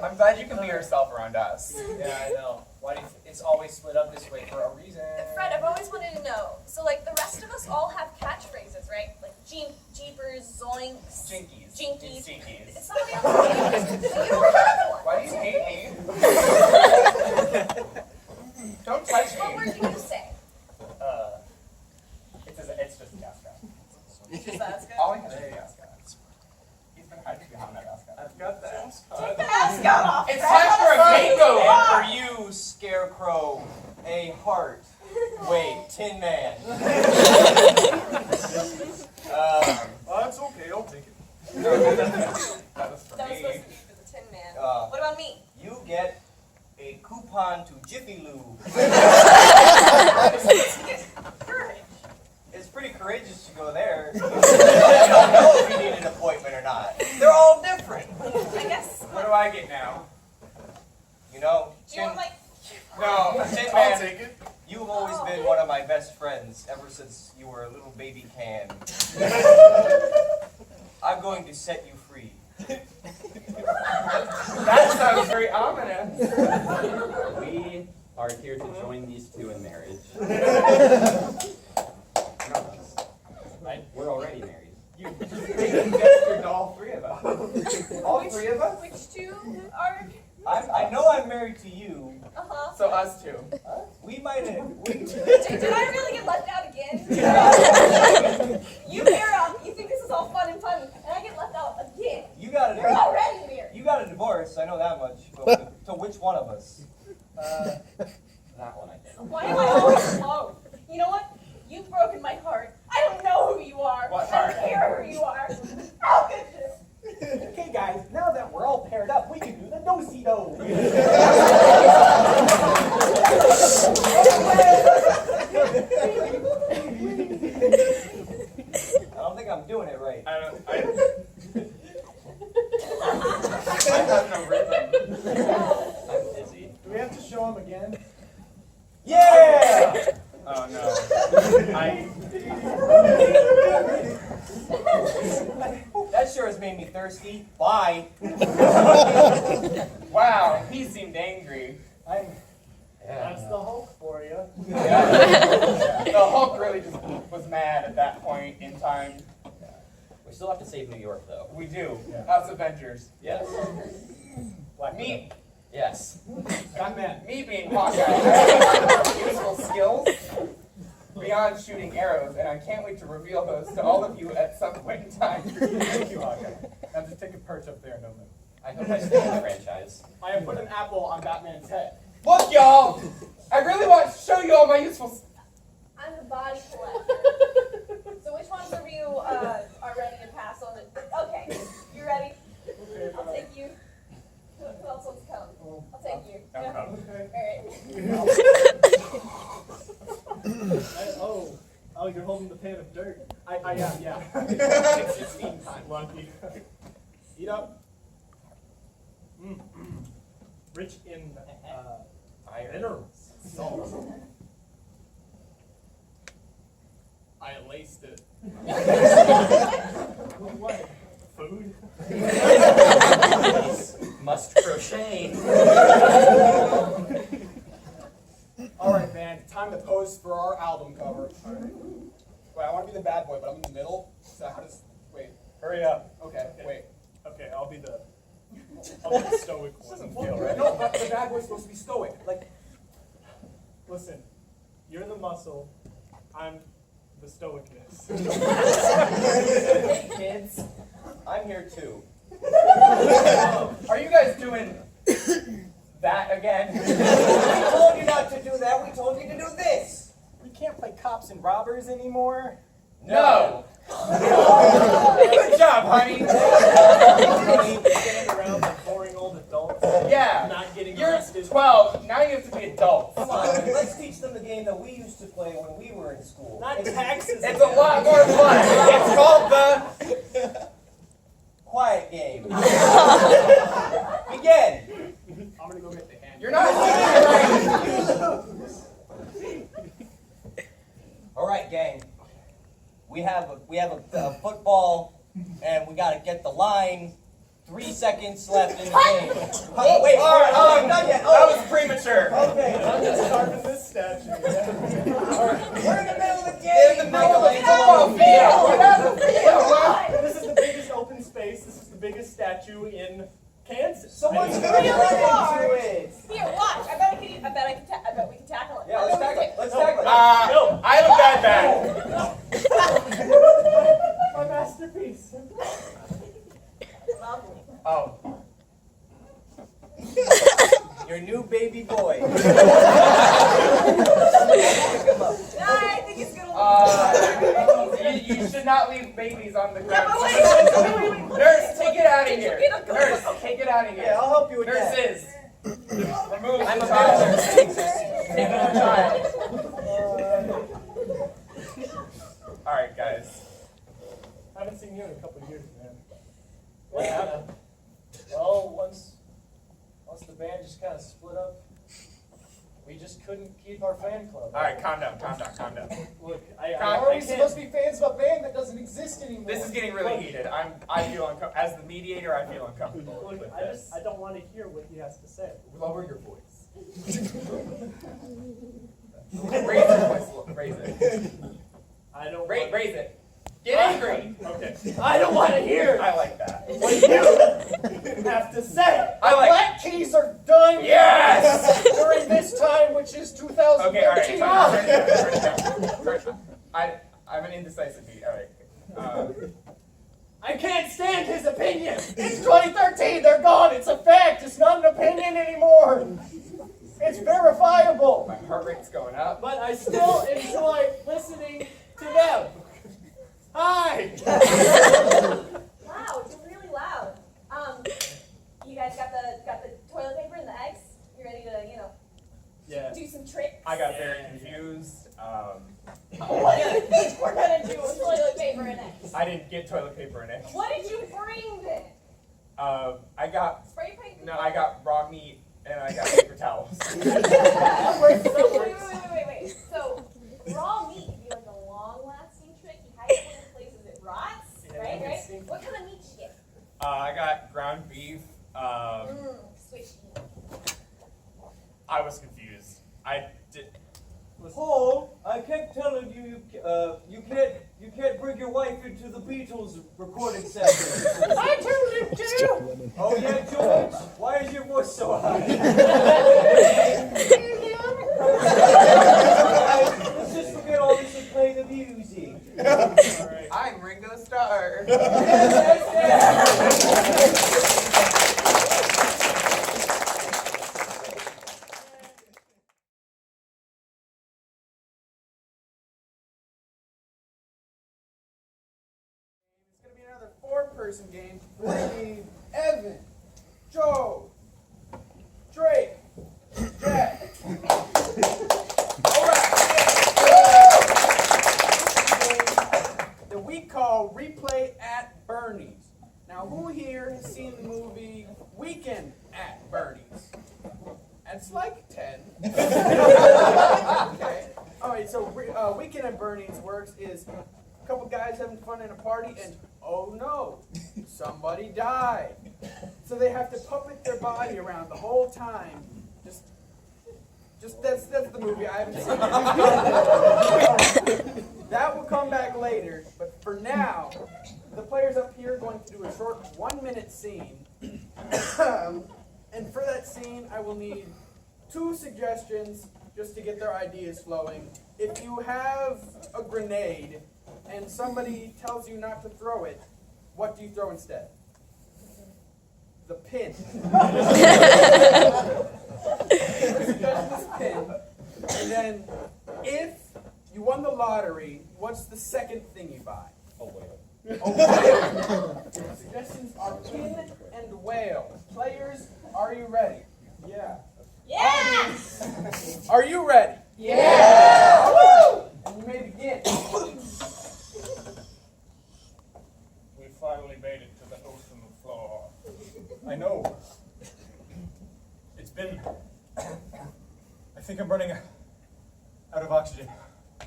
Speaker 5: I'm glad you can be yourself around us. Yeah, I know. Why do you it's always split up this way for a reason.
Speaker 6: Fred, I've always wanted to know. So, like, the rest of us all have catchphrases, right? Like, jeepers, zoinks,
Speaker 5: Jinkies.
Speaker 6: jinkies.
Speaker 5: It's jinkies.
Speaker 6: It's somebody else's name. You don't have one.
Speaker 5: Why do you hate me? Don't touch
Speaker 6: What
Speaker 5: me.
Speaker 6: word did you say?
Speaker 5: It's just a ascot.
Speaker 6: Just that's good.
Speaker 5: All I have is the ascot. He's been hiding behind that ascot.
Speaker 3: I've got that.
Speaker 6: Take the mascot off.
Speaker 5: It's time for a makeover. And for you, Scarecrow, a heart. Wait, Tin Man.
Speaker 3: That's okay, I'll take it.
Speaker 5: That was for
Speaker 6: That was supposed
Speaker 5: me.
Speaker 6: to be for the Tin Man.
Speaker 5: Uh,
Speaker 6: What about me?
Speaker 5: You get a coupon to Jiffy Lube.
Speaker 6: Courage.
Speaker 5: It's pretty courageous to go there. You don't know if you need an appointment or not. They're all different.
Speaker 6: I guess.
Speaker 5: What do I get now? You know,
Speaker 6: Do you want my...
Speaker 5: No, Tin
Speaker 3: I'll
Speaker 5: Man,
Speaker 3: take it.
Speaker 5: you've always been one of my best friends ever since you were a little baby can. I'm going to set you free. That sounds very ominous.
Speaker 11: We are here to join these two in marriage.
Speaker 6: Uh-huh.
Speaker 1: So us two.
Speaker 2: We might have.
Speaker 6: Did I really get left out again? You pair up, you think this is all fun and funny, and I get left out again.
Speaker 2: You got
Speaker 6: You're
Speaker 2: a
Speaker 6: already weird.
Speaker 2: You got a divorce. I know that much. But to which one of us?
Speaker 11: That one I did.
Speaker 6: Why am I always alone? You know what? You've broken my heart. I don't know who you are.
Speaker 1: What
Speaker 6: I
Speaker 1: heart?
Speaker 6: don't care who you are. How could you?
Speaker 5: Okay, guys, now that we're all paired up, we can do the do-si-do.
Speaker 2: I don't think I'm doing it right.
Speaker 1: I have no rhythm.
Speaker 11: I'm busy.
Speaker 3: Do we have to show him again?
Speaker 2: Yeah!
Speaker 1: Oh no.
Speaker 2: That sure has made me thirsty. Bye.
Speaker 1: Wow, he seemed angry.
Speaker 3: That's the Hulk for you.
Speaker 1: The Hulk really just was mad at that point in time.
Speaker 11: We still have to save New York, though.
Speaker 1: We do. Us Avengers.
Speaker 11: Yes.
Speaker 1: Me,
Speaker 11: Yes.
Speaker 3: Batman.
Speaker 1: me being Hawkeye, I have useful skills beyond shooting arrows, and I can't wait to reveal those to all of you at some point in time.
Speaker 3: Thank you, Hawkeye. Now just take a perch up there and don't move.
Speaker 11: I hope I stay in the franchise.
Speaker 3: I have put an apple on Batman's head.
Speaker 1: Look, y'all! I really want to show you all my useful.
Speaker 6: I'm the body collector. So which ones of you are ready to pass on it? Okay, you ready? I'll take you. Who else wants to come? I'll take you.
Speaker 1: I'm
Speaker 6: Yeah?
Speaker 1: coming.
Speaker 6: All right.
Speaker 3: Oh, you're holding the pan of dirt. I am, yeah. It's eating time. Lucky. Eat up. Rich in minerals. Salt. I laced it. What? Food?
Speaker 11: Must crochet.
Speaker 3: All right, man. Time to pose for our album cover. Wait, I want to be the bad boy, but I'm in the middle. So how does? Wait. Hurry up. Okay. Wait. Okay, I'll be the stoic one. Doesn't feel right. No, but the bad boy's supposed to be stoic. Like, listen, you're the muscle. I'm the stoicness.
Speaker 2: Hey, kids. I'm here too.
Speaker 1: Are you guys doing that again?
Speaker 2: We told you not to do that. We told you to do this.
Speaker 3: We can't play cops and robbers anymore.
Speaker 1: No! Good job, honey!
Speaker 3: Standing around like boring old adults.
Speaker 1: Yeah.
Speaker 3: Not getting
Speaker 1: You're
Speaker 3: arrested.
Speaker 1: 12, now you have to be adults.
Speaker 2: Come on, let's teach them the game that we used to play when we were in school.
Speaker 3: Not taxes.
Speaker 1: It's a lot more fun. It's called the...
Speaker 2: Quiet game. Begin.
Speaker 3: I'm gonna go get the hand.
Speaker 1: You're not doing it right.
Speaker 2: All right, gang. We have a football, and we gotta get the line. 3 seconds left in the game.
Speaker 1: Wait, all right,
Speaker 2: not yet.
Speaker 1: that was premature.
Speaker 2: Okay.
Speaker 3: I'm just carving this statue.
Speaker 2: We're in the middle of the game.
Speaker 1: In the middle of the football field. Get out of the field, man.
Speaker 3: This is the biggest open space. This is the biggest statue in Kansas.
Speaker 2: Someone's
Speaker 6: Really
Speaker 2: gonna run
Speaker 6: hard.
Speaker 2: into it.
Speaker 6: Here, watch. I bet we can tackle it.
Speaker 2: Yeah, let's tackle it. Let's tackle it.
Speaker 1: I have a bad bag.
Speaker 3: My masterpiece.
Speaker 6: Lovely.
Speaker 1: Oh.
Speaker 2: Your new baby boy.
Speaker 6: No, I think he's gonna
Speaker 1: You should not leave babies on the
Speaker 6: Yeah,
Speaker 1: ground.
Speaker 6: but wait.
Speaker 1: Nurse, take it out of here.
Speaker 6: Get a-
Speaker 1: Nurse, take it out of here.
Speaker 2: Yeah, I'll help you with that.
Speaker 1: Nurses, remove
Speaker 2: I'm
Speaker 1: the
Speaker 2: a
Speaker 1: child.
Speaker 2: bachelor.
Speaker 1: Take the child. All right, guys.
Speaker 3: I haven't seen you in a couple of years, man.
Speaker 8: What happened? Well, once the band just kind of split up, we just couldn't keep our fan club.
Speaker 1: All right, calm down.
Speaker 3: Look,
Speaker 8: How are we supposed to be fans of a band that doesn't exist anymore?
Speaker 1: This is getting really heated. I feel uncomfortable. As the mediator, I feel uncomfortable
Speaker 3: Look,
Speaker 1: with
Speaker 3: I
Speaker 1: this.
Speaker 3: don't want to hear what he has to say.
Speaker 1: Lower your voice. Raise your voice. Raise it.
Speaker 3: I don't.
Speaker 1: Raise it. Get angry.
Speaker 3: Okay. I don't want to hear.
Speaker 1: I like that.
Speaker 8: what you have to say.
Speaker 5: I like-
Speaker 8: Black keys are done.
Speaker 5: Yes!
Speaker 8: During this time, which is 2013.
Speaker 5: Okay, all right. I'm an indecisive beat. All right.
Speaker 8: I can't stand his opinion. It's 2013. They're gone. It's a fact. It's not an opinion anymore. It's verifiable.
Speaker 5: My heart rate's going up.
Speaker 8: But I still enjoy listening to them. Hi.
Speaker 6: Wow, it's really loud. You guys got the toilet paper and the eggs? You ready to,
Speaker 5: Yeah.
Speaker 6: do some tricks?
Speaker 5: I got very confused.
Speaker 6: What do you think we're gonna do with toilet paper and eggs?
Speaker 5: I didn't get toilet paper and eggs.
Speaker 6: What did you bring then?
Speaker 5: I got
Speaker 6: Spray paint?
Speaker 5: no. I got raw meat and I got paper towels.
Speaker 6: Wait. So, raw meat would be like a long-lasting trick. You hide it in places it rots, right? What kind of meat did you get?
Speaker 5: I got ground beef.
Speaker 6: Swishy.
Speaker 5: I was confused. I did.
Speaker 2: Paul, I kept telling you, you can't bring your wife into the Beatles recording session.
Speaker 8: I told him to.
Speaker 2: Oh yeah, George? Why is your voice so high? Let's just forget all this and play the music.
Speaker 5: Right. I'm Ringo Starr.
Speaker 1: It's going to be another four-person game. We need Evin, Joe, Drake, Jack. All right. That we call Replay at Bernie's. Now, who here has seen the movie Weekend at Bernie's? That's like 10. Okay. All right, so Weekend at Bernie's works is a couple guys having fun in a party, and oh no, somebody died. So they have to puppet their body around the whole time. Just that's the movie. I haven't seen it. That will come back later, but for now, the players up here are going to do a short 1-minute scene. And for that scene, I will need 2 suggestions just to get their ideas flowing. If you have a grenade and somebody tells you not to throw it, what do you throw instead? The pin. The suggestion is pin. And then, if you won the lottery, what's the second thing you buy?
Speaker 11: A whale.
Speaker 1: A whale. The suggestions are pin and whale. Players, are you ready?
Speaker 3: Yeah.
Speaker 6: Yeah!
Speaker 1: Are you ready?
Speaker 6: Yeah!
Speaker 1: All right. And you may begin.
Speaker 5: We finally made it to the ocean floor.
Speaker 4: I know. It's been. I think I'm running out of oxygen.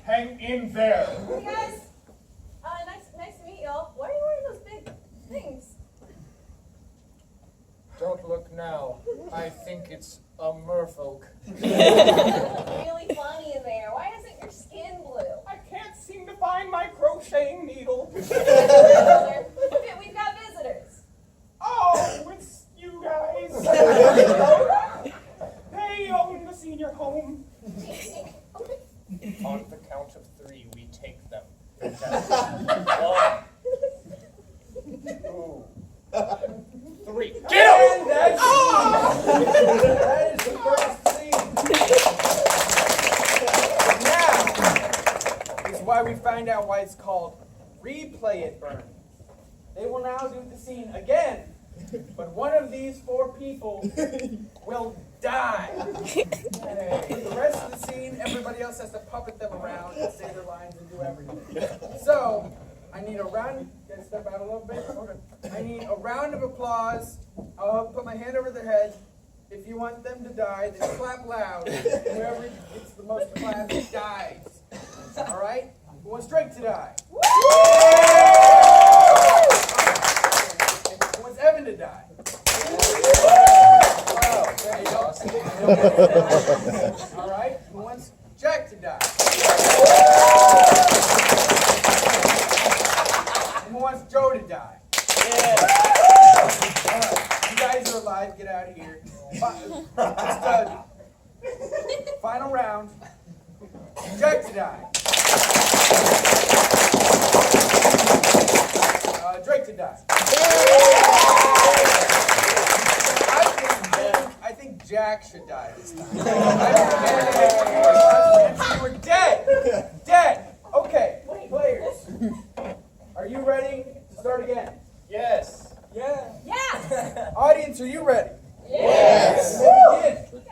Speaker 8: Hang in there.
Speaker 6: Hey guys, nice to meet y'all. Why are you wearing those big things?
Speaker 8: Don't look now. I think it's a merfolk.
Speaker 6: Really funny in there. Why isn't your skin blue?
Speaker 5: I can't seem to find my crocheting needle.
Speaker 6: We've got visitors.
Speaker 5: Oh, it's you guys. They own the senior home. On the count of 3, we take them. 1, 2, 3.
Speaker 1: Get him! That is the first scene. Now is why we find out why it's called Replay It Bernie. They will now do the scene again, but one of these 4 people will die. For the rest of the scene, everybody else has to puppet them around and say their lines and do everything. So, I need a round. Can I step out a little bit? Okay. I need a round of applause. I'll put my hand over their head. If you want them to die, then clap loud. Whoever gets the most claps dies. All right? Who wants Drake to die? Woo! Who wants Evin to die? Wow, there you go. All right. Who wants Jack to die? And who wants Joe to die? Yeah. Alright, you guys are alive, get out of here. Final round. Jack to die. Drake to die. I think Jack should die this time. You were dead. Dead. Okay, players. Are you ready to start again?
Speaker 8: Yes.
Speaker 1: Yeah.
Speaker 6: Yeah.
Speaker 1: Audience, are you ready?
Speaker 6: Yes.
Speaker 1: Begin.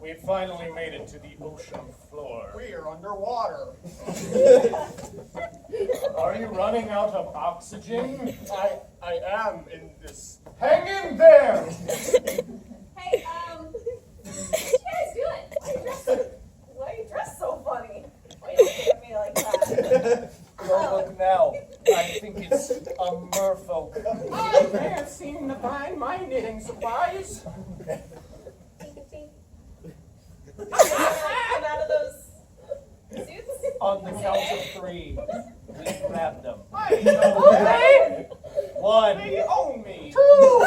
Speaker 8: We finally made it to the ocean floor.
Speaker 3: We are underwater.
Speaker 8: Are you running out of oxygen? I am in this. Hang in there!
Speaker 6: Hey, what you guys doing? Why are you dressed so funny? Why you looking at me like that?
Speaker 8: Don't look now. I think it's a merfolk. I can't seem to find my knitting supplies.
Speaker 6: Come out of those suits?
Speaker 8: On the count of 3, we grab them.
Speaker 3: Okay.
Speaker 8: 1.
Speaker 3: They own me.
Speaker 8: 2.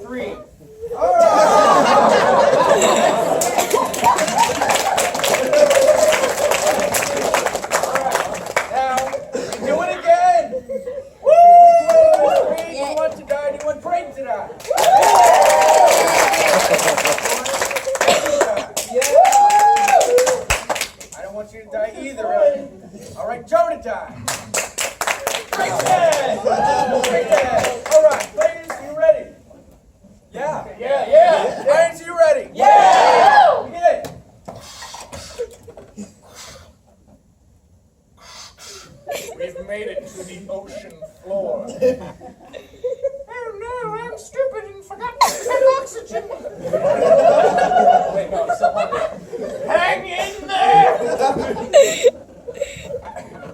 Speaker 8: 3.
Speaker 1: Now, do it again. Woo! Do you want to die? Do you want Drake to die? I don't want you to die either. All right, Joe to die. Drake dead. Drake dead. All right, players, you ready? Yeah.
Speaker 8: Yeah.
Speaker 1: Audience, you ready?
Speaker 6: Yeah!
Speaker 1: Begin.
Speaker 8: We've made it to the ocean floor. Oh no, I'm stupid and forgot to take oxygen.
Speaker 11: Wait, no, I'm still hungry.
Speaker 8: Hang in there!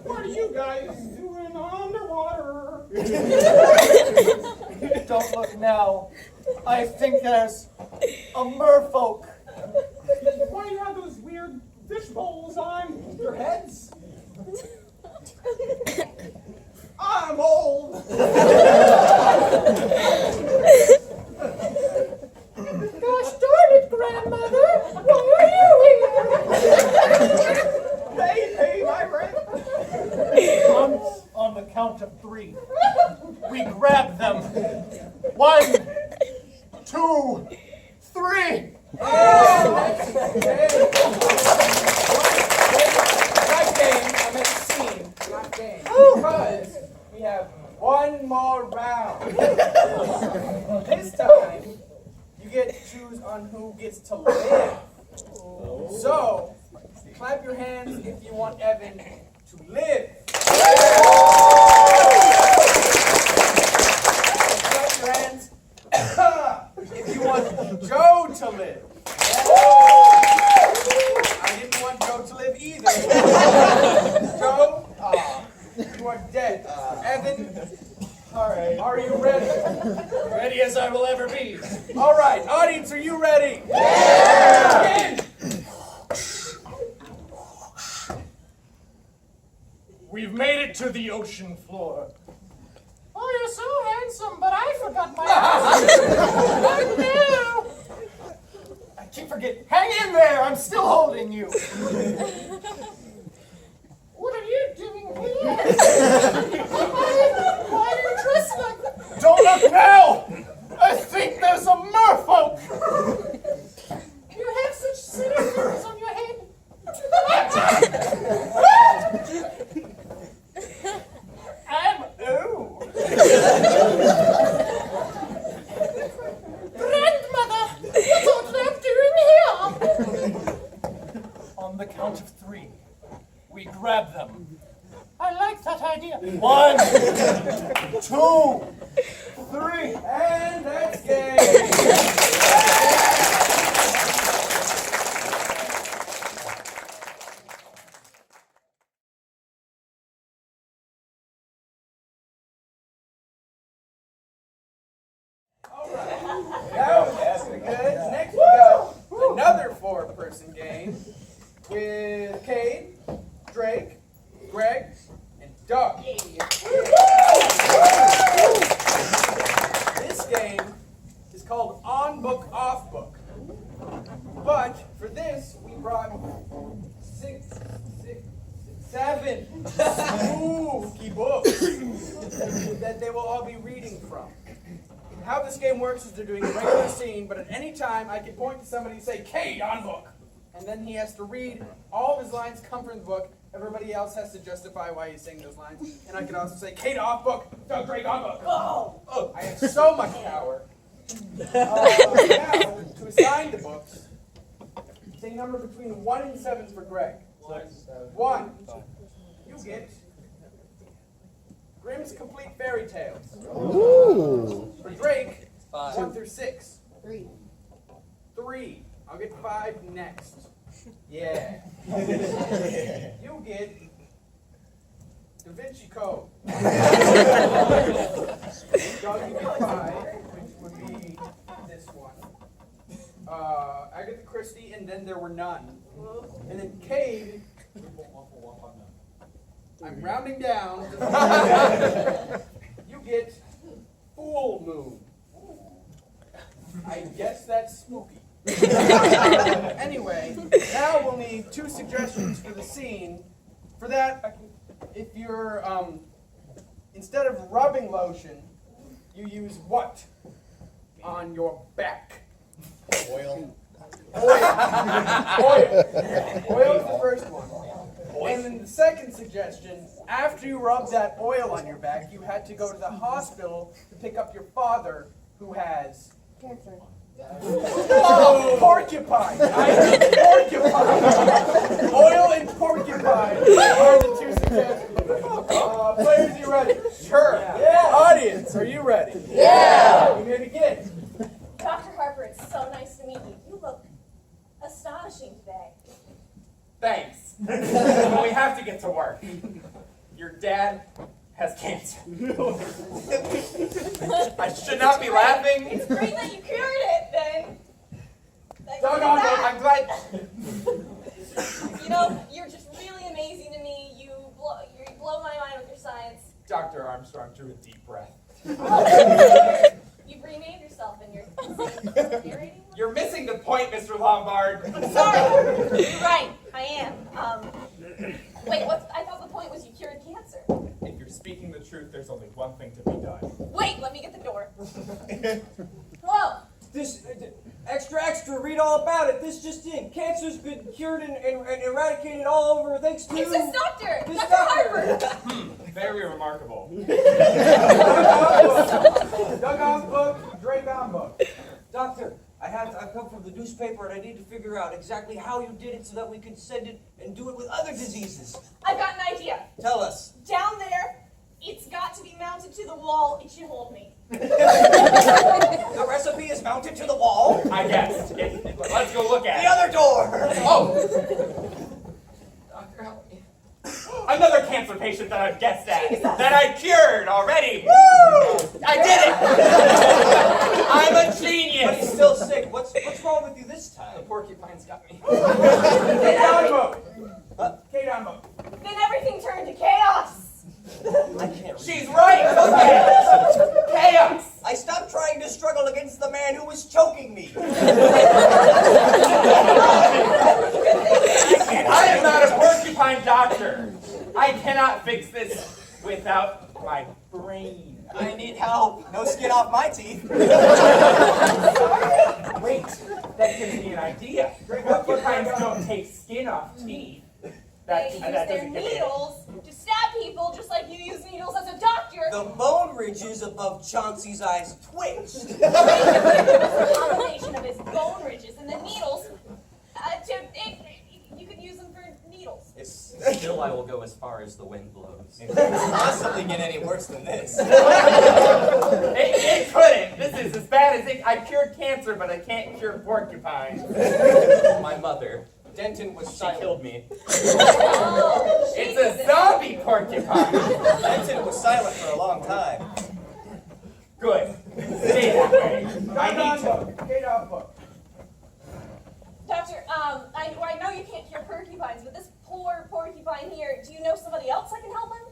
Speaker 8: What are you guys doing underwater? Don't look now. I think there's a merfolk. Why do you have those weird fish bowls on your heads? I'm old. Gosh darn it, grandmother! Why are you here? Pay my rent. On the count of 3, we grab them. 1, 2, 3.
Speaker 1: Not game, I meant scene, not game. Because we have one more round. This time, you get to choose on who gets to live. So, clap your hands if you want Evin to live. Clap your hands if you want Joe to live. I didn't want Joe to live either. Joe, you are dead. Evin,
Speaker 8: All right.
Speaker 1: are you ready?
Speaker 8: Ready as I will ever be.
Speaker 1: All right, audience, are you ready? Yeah!
Speaker 8: We've made it to the ocean floor. Oh, you're so handsome, but I forgot my oxygen. No! I keep forgetting. Hang in there! I'm still holding you. What are you doing here? Why are you dressed like that? Don't look now! I think there's a merfolk. You have such silly things on your head. Grandmother, what on earth doing here? On the count of 3, we grab them. I like that idea. 1, 2, 3.
Speaker 1: And that's game. That was good. Next we got another 4-person game with Cade, Drake, Greg, and Doug. on book, off book. But for this, we brought seven spooky books that they will all be reading from. How this game works is they're doing a regular scene, but at any time I can point to somebody and say, Cade, on book. And then he has to read, all of his lines come from the book. Everybody else has to justify why he's saying those lines. And I can also say, Cade, off book, Doug Drake, on book. Oh, I have so much power. Now, to assign the books, say number between 1 and 7 for Greg. 1. You get Grimm's Complete Fairy Tales.
Speaker 10: Ooh.
Speaker 1: For Drake,
Speaker 11: 5.
Speaker 1: 1 through 6.
Speaker 7: 3.
Speaker 1: 3. I'll get 5 next. Yeah. You get Da Vinci Code. Doug, you get 5, which would be this one. Agatha Christie, and then there were none. And then Cade, I'm rounding down. You get Full Moon. I guess that's spooky. Anyway, now we'll need 2 suggestions for the scene. For that, if you're, instead of rubbing lotion, you use what on your back?
Speaker 11: Oil.
Speaker 1: Oil. Oil is the first one. And then the second suggestion, after you rub that oil on your back, you had to go to the hospital to pick up your father, who has
Speaker 7: Cancer.
Speaker 1: oh, porcupine. I need porcupine. Oil and porcupine are the 2 suggestions. Players, are you ready? Sure. Yeah. Audience, are you ready?
Speaker 6: Yeah.
Speaker 1: You may begin.
Speaker 6: Dr. Harper, it's so nice to meet you. You look astonishing today.
Speaker 5: Thanks. But we have to get to work. Your dad has cancer. I should not be laughing.
Speaker 6: It's great that you cured it, then.
Speaker 5: Doggone, I'm glad.
Speaker 6: You know, you're just really amazing to me. You blow my mind with your science.
Speaker 5: Dr. Armstrong drew a deep breath.
Speaker 6: You've renamed yourself and you're narrating.
Speaker 5: You're missing the point, Mr. Lombard.
Speaker 6: I'm sorry. You're right. I am. Wait, I thought the point was you cured cancer.
Speaker 5: If you're speaking the truth, there's only one thing to be done.
Speaker 6: Wait, let me get the door. Hello.
Speaker 2: This, extra, read all about it. This just in. Cancer's been cured and eradicated all over thanks to...
Speaker 6: It's this doctor!
Speaker 2: This
Speaker 6: Dr.
Speaker 2: doctor!
Speaker 6: Harper!
Speaker 5: Very remarkable.
Speaker 1: Doug on book, Drake on book.
Speaker 2: Doctor, I've come from the newspaper and I need to figure out exactly how you did it so that we can send it and do it with other diseases.
Speaker 6: I've got an idea.
Speaker 2: Tell us.
Speaker 6: Down there, it's got to be mounted to the wall. It should hold me.
Speaker 2: The recipe is mounted to the wall.
Speaker 5: I guess. Let's go look at
Speaker 2: The other door.
Speaker 5: Oh! Doctor, help me. Another cancer patient that I've guessed at.
Speaker 6: Jesus.
Speaker 5: That I cured already. Woo! I did it! I'm a genius!
Speaker 2: But he's still sick. What's wrong with you this
Speaker 5: The
Speaker 2: time?
Speaker 5: porcupine's got me.
Speaker 1: Cade on book. Cade on book.
Speaker 6: Then everything turned to chaos.
Speaker 2: I can't read.
Speaker 5: She's right! Look at it! Chaos!
Speaker 2: I stopped trying to struggle against the man who was choking me.
Speaker 5: I am not a porcupine doctor. I cannot fix this without my brain.
Speaker 2: I need help. No skin off my teeth.
Speaker 5: Wait, that gives me an idea. Porcupines don't take skin off teeth.
Speaker 6: They use their
Speaker 5: doesn't give me
Speaker 6: needles to stab people just like you use needles as a doctor.
Speaker 2: The bone ridges above Chauncey's eyes twitched.
Speaker 6: The combination of his bone ridges and the needles, you could use them for needles.
Speaker 11: Still, I will go as far as the wind blows.
Speaker 2: It couldn't possibly get any worse than this.
Speaker 5: It couldn't. This is as bad as it. I cured cancer, but I can't cure porcupines.
Speaker 11: My mother,
Speaker 2: Denton was
Speaker 11: she
Speaker 2: silent.
Speaker 11: killed me.
Speaker 6: Oh,
Speaker 5: It's a zombie porcupine.
Speaker 2: Denton was silent for a long time.
Speaker 5: Good. Stay that way. I
Speaker 1: Doug on
Speaker 5: need to.
Speaker 1: book. Cade on book.
Speaker 6: Doctor, I know you can't cure porcupines, but this poor porcupine here, do you know somebody else that can help him?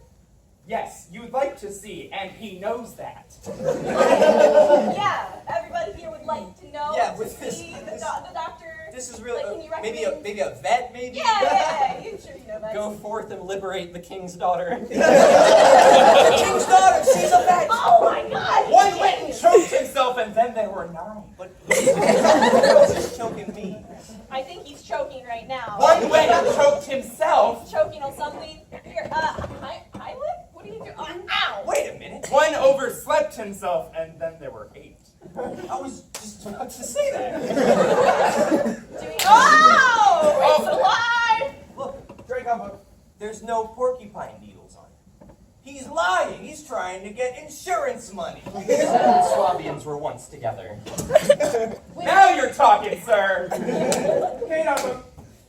Speaker 5: Yes, you'd like to see, and he knows that.
Speaker 6: Yeah, everybody here would like to know,
Speaker 2: Yeah,
Speaker 6: to
Speaker 2: with this-
Speaker 6: see the doctor.
Speaker 2: This is really
Speaker 6: Like, can you
Speaker 2: maybe
Speaker 6: recommend-
Speaker 2: a vet, maybe.
Speaker 6: Yeah, you sure you know that.
Speaker 11: Go forth and liberate the king's daughter.
Speaker 2: The king's daughter, she's a vet.
Speaker 6: Oh my God!
Speaker 5: One went and choked himself, and then there were 9.
Speaker 2: But she's choking me.
Speaker 6: I think he's choking right now.
Speaker 5: One went and choked himself.
Speaker 6: He's choking on something. Here, Pilot? What are you doing? Ow!
Speaker 2: Wait a minute.
Speaker 5: One overslept himself, and then there were 8.
Speaker 2: I was just about to say that.
Speaker 6: Oh! It's alive!
Speaker 2: Look, Drake, there's no porcupine needles on it. He's lying. He's trying to get insurance money.
Speaker 11: Swabians were once together.
Speaker 5: Now you're talking, sir.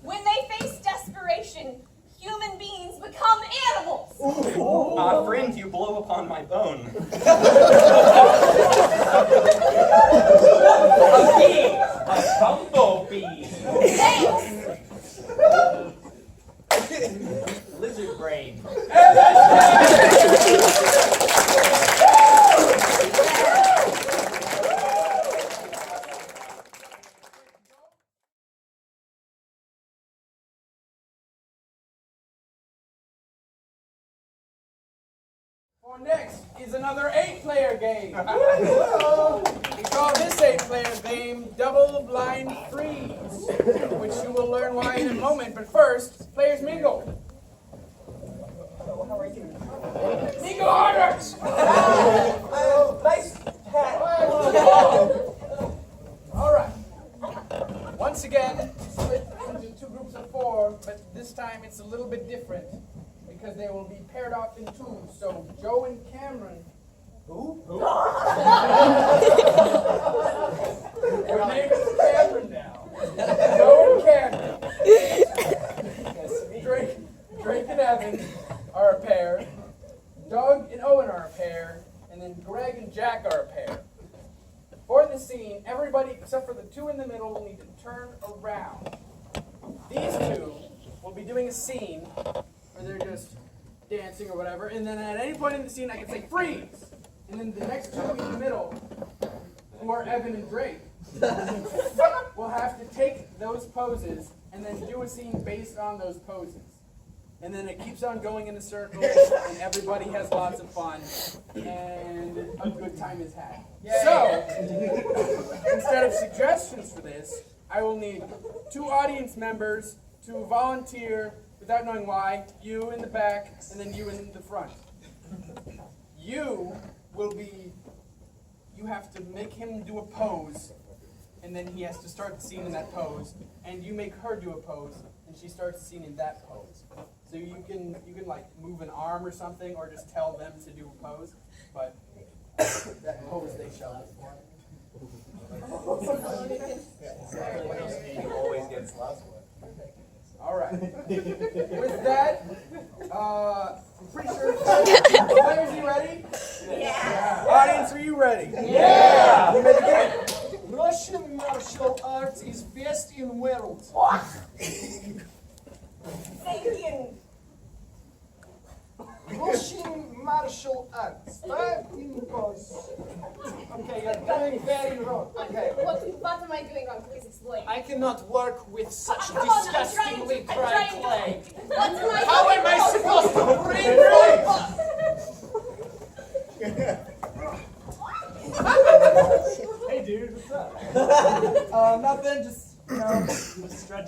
Speaker 6: When they face desperation, human beings become animals.
Speaker 11: Ah, friend, you blow upon my bone.
Speaker 5: A bee, a bumblebee.
Speaker 6: Thanks.
Speaker 5: Lizard brain.
Speaker 1: For next is another 8-player game. We call this 8-player game Double Blind Freeze, which you will learn why in a moment. But first, players mingle. Mingle harder!
Speaker 2: Nice hat.
Speaker 1: All right. Once again, split into 2 groups of 4, but this time it's a little bit different because they will be paired off in 2s. So Joe and Cameron. Who? Your name is Cameron now. Joe and Cameron. Drake and Evin are a pair. Doug and Owen are a pair. And then Greg and Jack are a pair. For the scene, everybody except for the 2 in the middle will need to turn around. These 2 will be doing a scene where they're just dancing or whatever, and then at any point in the scene I can say freeze! And then the next 2 in the middle, who are Evin and Drake, will have to take those poses and then do a scene based on those poses. And then it keeps on going in a circle, and everybody has lots of fun, and a good time is had. So, instead of suggestions for this, I will need 2 audience members to volunteer without knowing why, you in the back, and then you in the front. You have to make him do a pose, and then he has to start the scene in that pose, and you make her do a pose, and she starts the scene in that pose. So you can like move an arm or something, or just tell them to do a pose, but that pose they show.
Speaker 2: Always gets last one.
Speaker 1: All right. With that, I'm pretty sure. Players, you ready?
Speaker 6: Yeah.
Speaker 1: Audience, are you ready?
Speaker 5: Yeah!
Speaker 1: You may begin.
Speaker 8: Russian martial arts is best in world.
Speaker 6: Thinking.
Speaker 8: Russian martial arts. That because. Okay, you're doing very wrong. Okay.
Speaker 6: What am I doing wrong? Please explain.
Speaker 8: I cannot work with such
Speaker 6: Come on, I'm
Speaker 8: disgustingly
Speaker 6: trying
Speaker 8: dry
Speaker 6: to-
Speaker 8: clay.
Speaker 6: What am I
Speaker 8: How
Speaker 6: doing
Speaker 8: am I
Speaker 6: wrong?
Speaker 8: supposed to breathe?
Speaker 3: Hey dude, what's up?
Speaker 12: Nothing, just,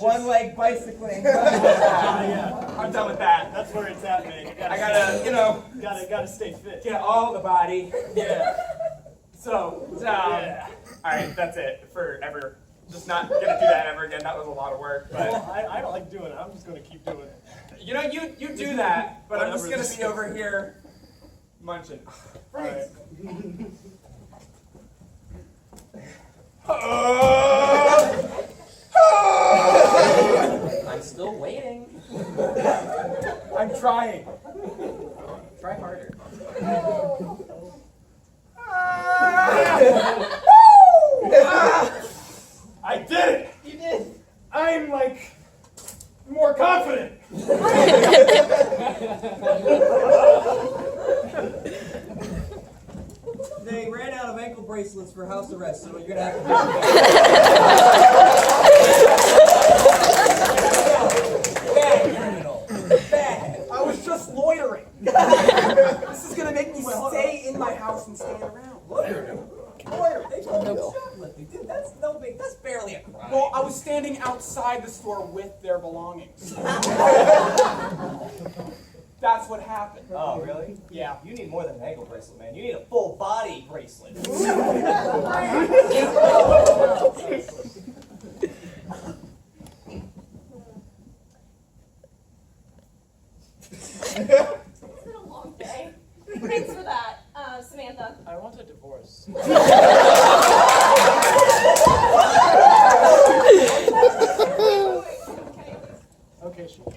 Speaker 12: one leg bicycling.
Speaker 3: Yeah,
Speaker 5: I'm done with that.
Speaker 3: that's where it's at, man.
Speaker 5: I gotta,
Speaker 3: Gotta stay fit.
Speaker 5: get all the body.
Speaker 3: Yeah.
Speaker 5: So,
Speaker 3: Yeah.
Speaker 5: alright, that's it for ever. Just not gonna do that ever again. That was a lot of work, but
Speaker 3: Well, I don't like doing it. I'm just gonna keep doing it.
Speaker 5: you know, you do that, but I'm just
Speaker 3: Whatever.
Speaker 5: gonna be over here munching.
Speaker 3: Alright.
Speaker 11: I'm still waiting.
Speaker 5: I'm trying.
Speaker 11: Try harder.
Speaker 3: I did it!
Speaker 8: You did.
Speaker 3: I'm like more confident.
Speaker 12: they ran out of ankle bracelets for house arrest, so you're gonna have to do bad criminal. Bad.
Speaker 3: I was just loitering. This is gonna make me stay in my house and stand around.
Speaker 12: Loitering. They told me shoplifting. Dude, that's no big. That's barely a crime.
Speaker 3: Well, I was standing outside the store with their belongings. That's what happened.
Speaker 12: Oh, really?
Speaker 3: Yeah.
Speaker 12: You need more than an ankle bracelet, man. You need a full body bracelet.
Speaker 6: It's been a long day. Thanks for that, Samantha.
Speaker 8: I want a divorce. Okay, sure.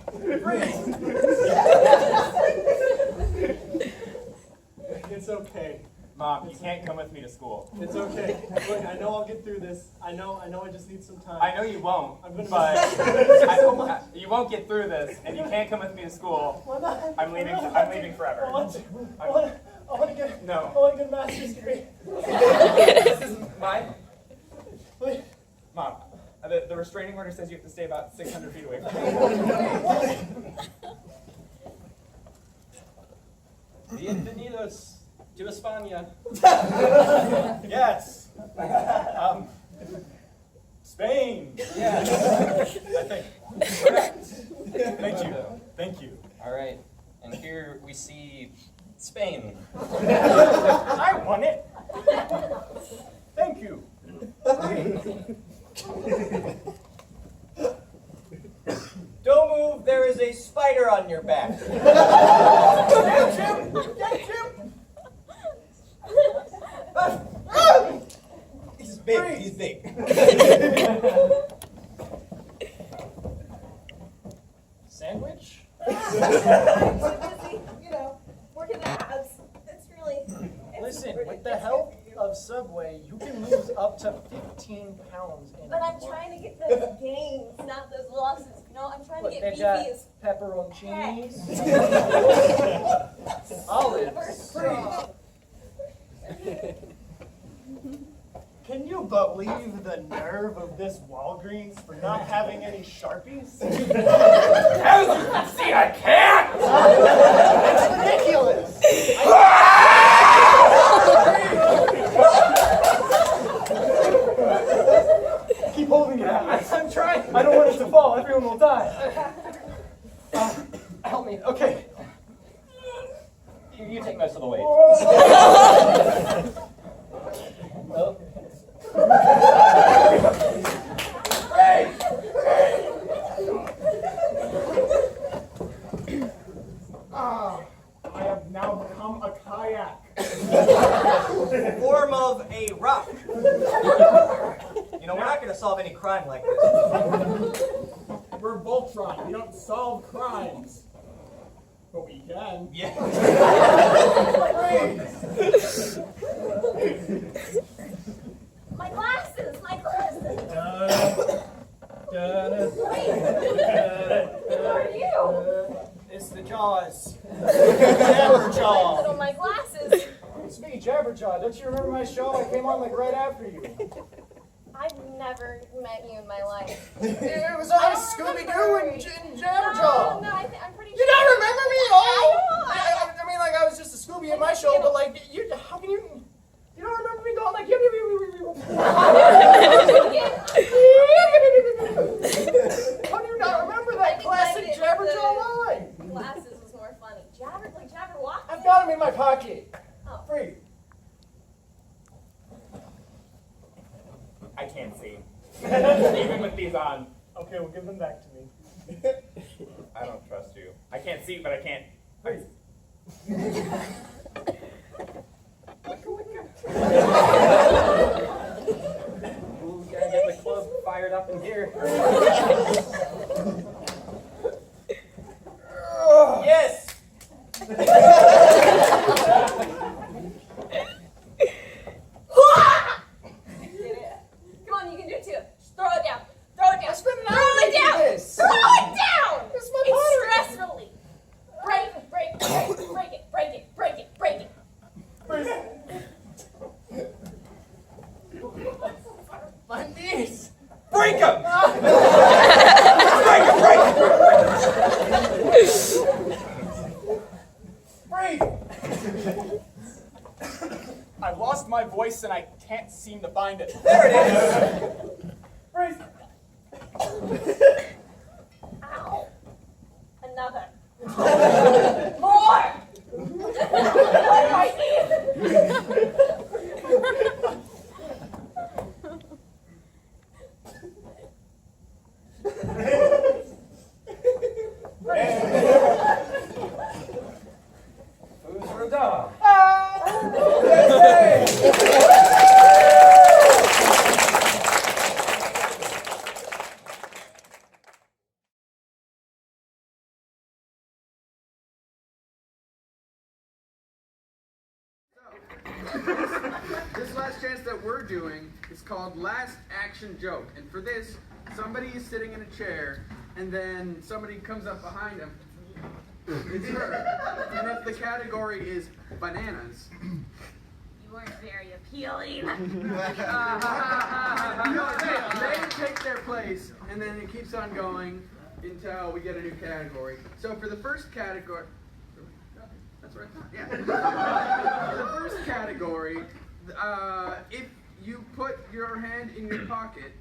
Speaker 3: It's okay.
Speaker 5: Mom, you can't come with me to school.
Speaker 3: It's okay. Look, I know I'll get through this. I know I just need some time.
Speaker 5: I know you won't,
Speaker 3: I'm gonna
Speaker 5: but you won't get through this, and you can't come with me to school.
Speaker 3: Why not?
Speaker 5: I'm leaving forever.
Speaker 3: I want to get a master's degree.
Speaker 5: This is mine.
Speaker 3: Wait.
Speaker 5: Mom, the restraining order says you have to stay about 600 feet away from me.
Speaker 11: Bienvenidos to España.
Speaker 4: Yes. Spain.
Speaker 11: Yes.
Speaker 4: I think. Correct. Thank you.
Speaker 11: All right, and here we see Spain.
Speaker 4: I won it. Thank you.
Speaker 12: Don't move. There is a spider on your back.
Speaker 3: Get him!
Speaker 12: He's big. He's big.
Speaker 8: Sandwich?
Speaker 6: Working the abs. It's really.
Speaker 8: Listen, with the help of Subway, you can lose up to 15 pounds in
Speaker 6: But
Speaker 8: a
Speaker 6: I'm
Speaker 8: month.
Speaker 6: trying to get those gains, not those losses. I'm trying to
Speaker 8: Look,
Speaker 6: get
Speaker 8: they
Speaker 6: beefy
Speaker 8: got
Speaker 6: as
Speaker 8: pepperoncinis, olives.
Speaker 3: Can you believe the nerve of this Walgreens for not having any Sharpies?
Speaker 5: As you can see, I can't!
Speaker 3: That's ridiculous! Keep holding it out.
Speaker 8: I'm trying.
Speaker 3: I don't want it to fall. Everyone will die. Help me. Okay.
Speaker 11: You take most of the weight.
Speaker 3: I have now become a kayak.
Speaker 12: Form of a rock. We're not going to solve any crime like this.
Speaker 3: We're Voltron. We don't solve crimes. But we can.
Speaker 12: Yeah.
Speaker 6: my glasses. Wait. Who are you?
Speaker 3: It's the Jaws.
Speaker 6: Jabberjaw. Little my glasses.
Speaker 8: It's me, Jabberjaw. Don't you remember my show? I came on like right after you.
Speaker 6: I've never met you in my life.
Speaker 8: It was on Scooby-Doo and Jabberjaw.
Speaker 6: No, I'm pretty sure.
Speaker 8: You don't remember me? Oh!
Speaker 6: I
Speaker 8: I mean, like, I was just a Scooby in my show, but like, how can you don't remember me going like, how do you not remember that classic Jabberjaw line?
Speaker 6: Glasses was more funny. Jabberwock?
Speaker 8: I've got them in my pocket.
Speaker 6: Oh.
Speaker 8: Free.
Speaker 5: I can't see. Even with these on.
Speaker 3: Okay, we'll give them back to me.
Speaker 5: I don't trust you. I can't see, but I can't.
Speaker 11: Ooh, gotta get the club fired up in here.
Speaker 12: Yes.
Speaker 6: Come on, you can do it too. Just throw it down. Throw it down.
Speaker 8: I spent an
Speaker 6: Throw
Speaker 8: hour
Speaker 6: it
Speaker 8: making
Speaker 6: down.
Speaker 8: this.
Speaker 6: Throw it down.
Speaker 8: It's my
Speaker 6: It's
Speaker 8: pottery.
Speaker 6: stress relief. Break it.
Speaker 2: break him!
Speaker 3: Breathe! I've lost my voice and I can't seem to find it.
Speaker 2: There it is!
Speaker 3: Breathe!
Speaker 6: Ow. Another. More! What do I need?
Speaker 2: Who's for a dog?
Speaker 1: This last chance that we're doing is called Last Action Joke. And for this, somebody is sitting in a chair, and then somebody comes up behind them. It's her. And if the category is bananas,
Speaker 6: You weren't very appealing.
Speaker 1: they take their place, and then it keeps on going until we get a new category. So for the first category, that's what I thought, yeah. For the first category, if you put your hand in your pocket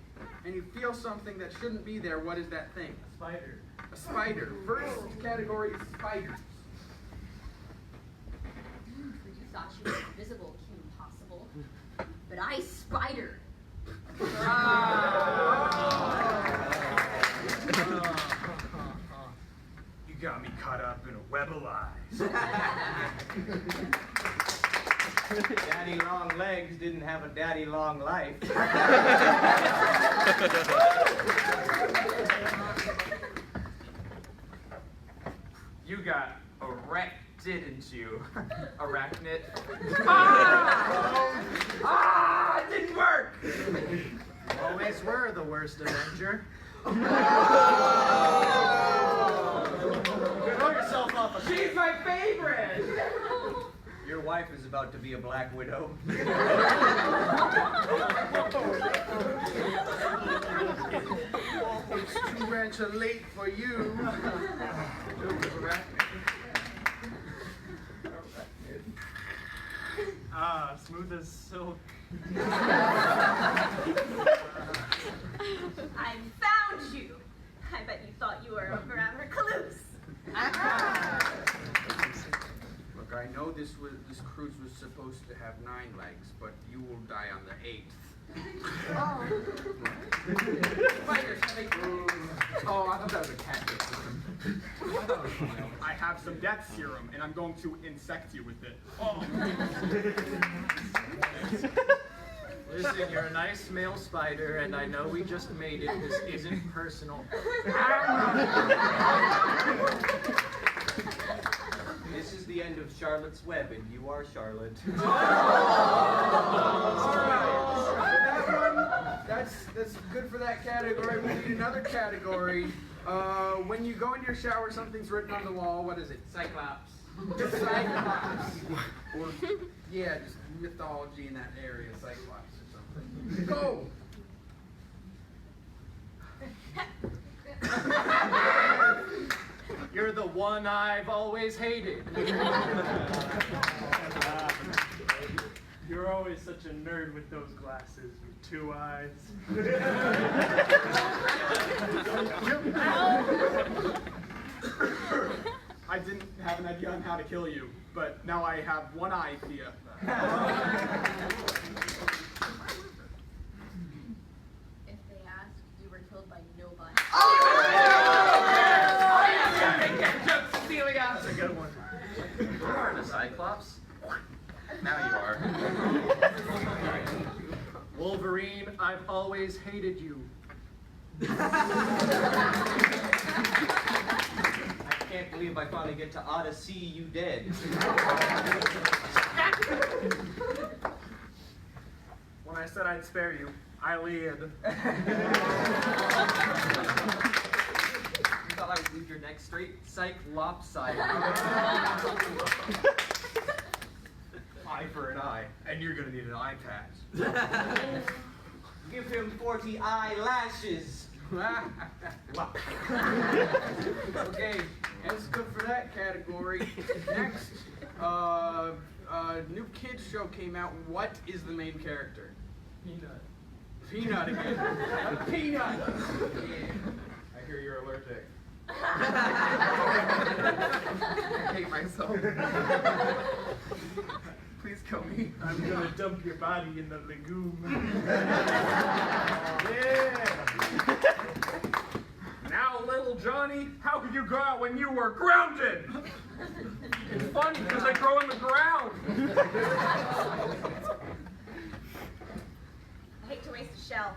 Speaker 1: and you feel something that shouldn't be there, what is that thing?
Speaker 11: A spider.
Speaker 1: A spider. First category is spiders.
Speaker 13: You thought you were invisible, Q Impossible. But I spider.
Speaker 4: You got me caught up in a web of lies.
Speaker 12: Daddy long legs didn't have a daddy long life.
Speaker 5: You got erect, didn't you? Arachnid. It didn't work!
Speaker 12: You always were the worst Avenger.
Speaker 5: Blow yourself up. She's my favorite!
Speaker 12: Your wife is about to be a black widow.
Speaker 1: It's too much late for you.
Speaker 11: Ah, smooth as silk.
Speaker 6: I found you. I bet you thought you were a forever recluse.
Speaker 1: Look, I know this cruise was supposed to have 9 legs, but you will die on the 8th.
Speaker 3: Spiders, oh, I thought that was a catfish system. I have some death serum, and I'm going to insect you with it. Oh.
Speaker 11: Listen, you're a nice male spider, and I know we just made it. This isn't personal.
Speaker 12: This is the end of Charlotte's Web, and you are Charlotte.
Speaker 1: That one, that's good for that category. We need another category. When you go into your shower, something's written on the wall. What is it?
Speaker 5: Cyclops.
Speaker 1: Cyclops. Or, yeah, just mythology in that area. Cyclops or something. Go!
Speaker 11: You're the one I've always hated. You're always such a nerd with those glasses with 2 eyes.
Speaker 3: I didn't have an idea on how to kill you, but now I have one idea.
Speaker 13: If they asked, you were killed by nobody.
Speaker 5: Cecilia!
Speaker 11: That's a good one.
Speaker 5: You aren't a Cyclops. Now you are.
Speaker 11: Wolverine, I've always hated you.
Speaker 12: I can't believe I finally get to oughta see you dead.
Speaker 11: When I said I'd spare you, I lied.
Speaker 12: You thought I would leave your neck straight? Cyclopside. Eye for an eye. And you're gonna need an eye patch.
Speaker 9: Give him 40 eyelashes.
Speaker 1: Okay, that's good for that category. Next, new kids show came out. What is the main character?
Speaker 11: Peanut.
Speaker 1: Peanut again. A peanut. I hear you're allergic. I hate myself. Please kill me.
Speaker 11: I'm gonna dump your body in the legume.
Speaker 1: Yeah. Now, little Johnny, how could you go out when you were grounded? It's funny because they grow in the ground.
Speaker 6: I hate to waste a shell.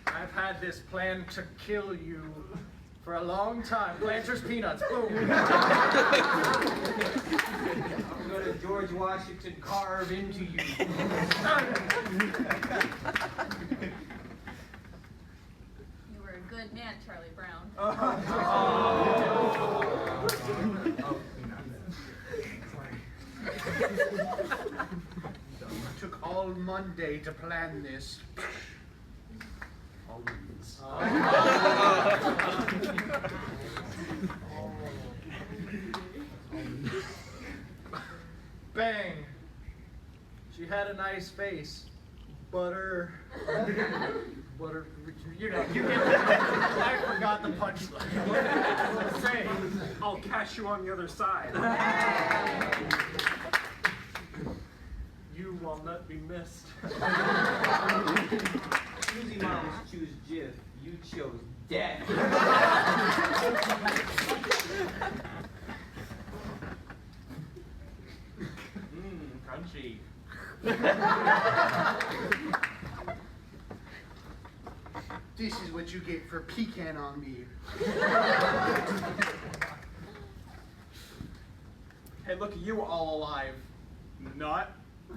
Speaker 11: I've had this plan to kill you for a long time. Planters peanuts, boom.
Speaker 9: I'm gonna George Washington carve into you.
Speaker 13: You were a good man, Charlie Brown.
Speaker 11: It took all Monday to plan this. Bang! She had a nice face. Butter. Butter. You know, you get I forgot the punchline.
Speaker 1: Say, I'll catch you on the other side.
Speaker 11: You will not be missed.
Speaker 9: Susie moms choose Jif. You chose death.
Speaker 11: Crunchy. This is what you get for pecan on me.
Speaker 1: Hey, look at you all alive. Not.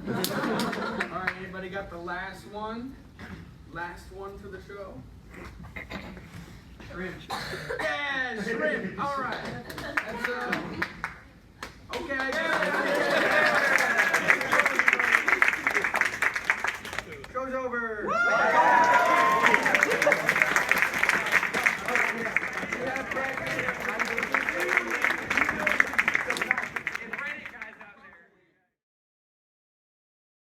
Speaker 1: All right, anybody got the last one? Last one for the show? Shrimp. Yeah, shrimp. All right. That's, okay, I guess.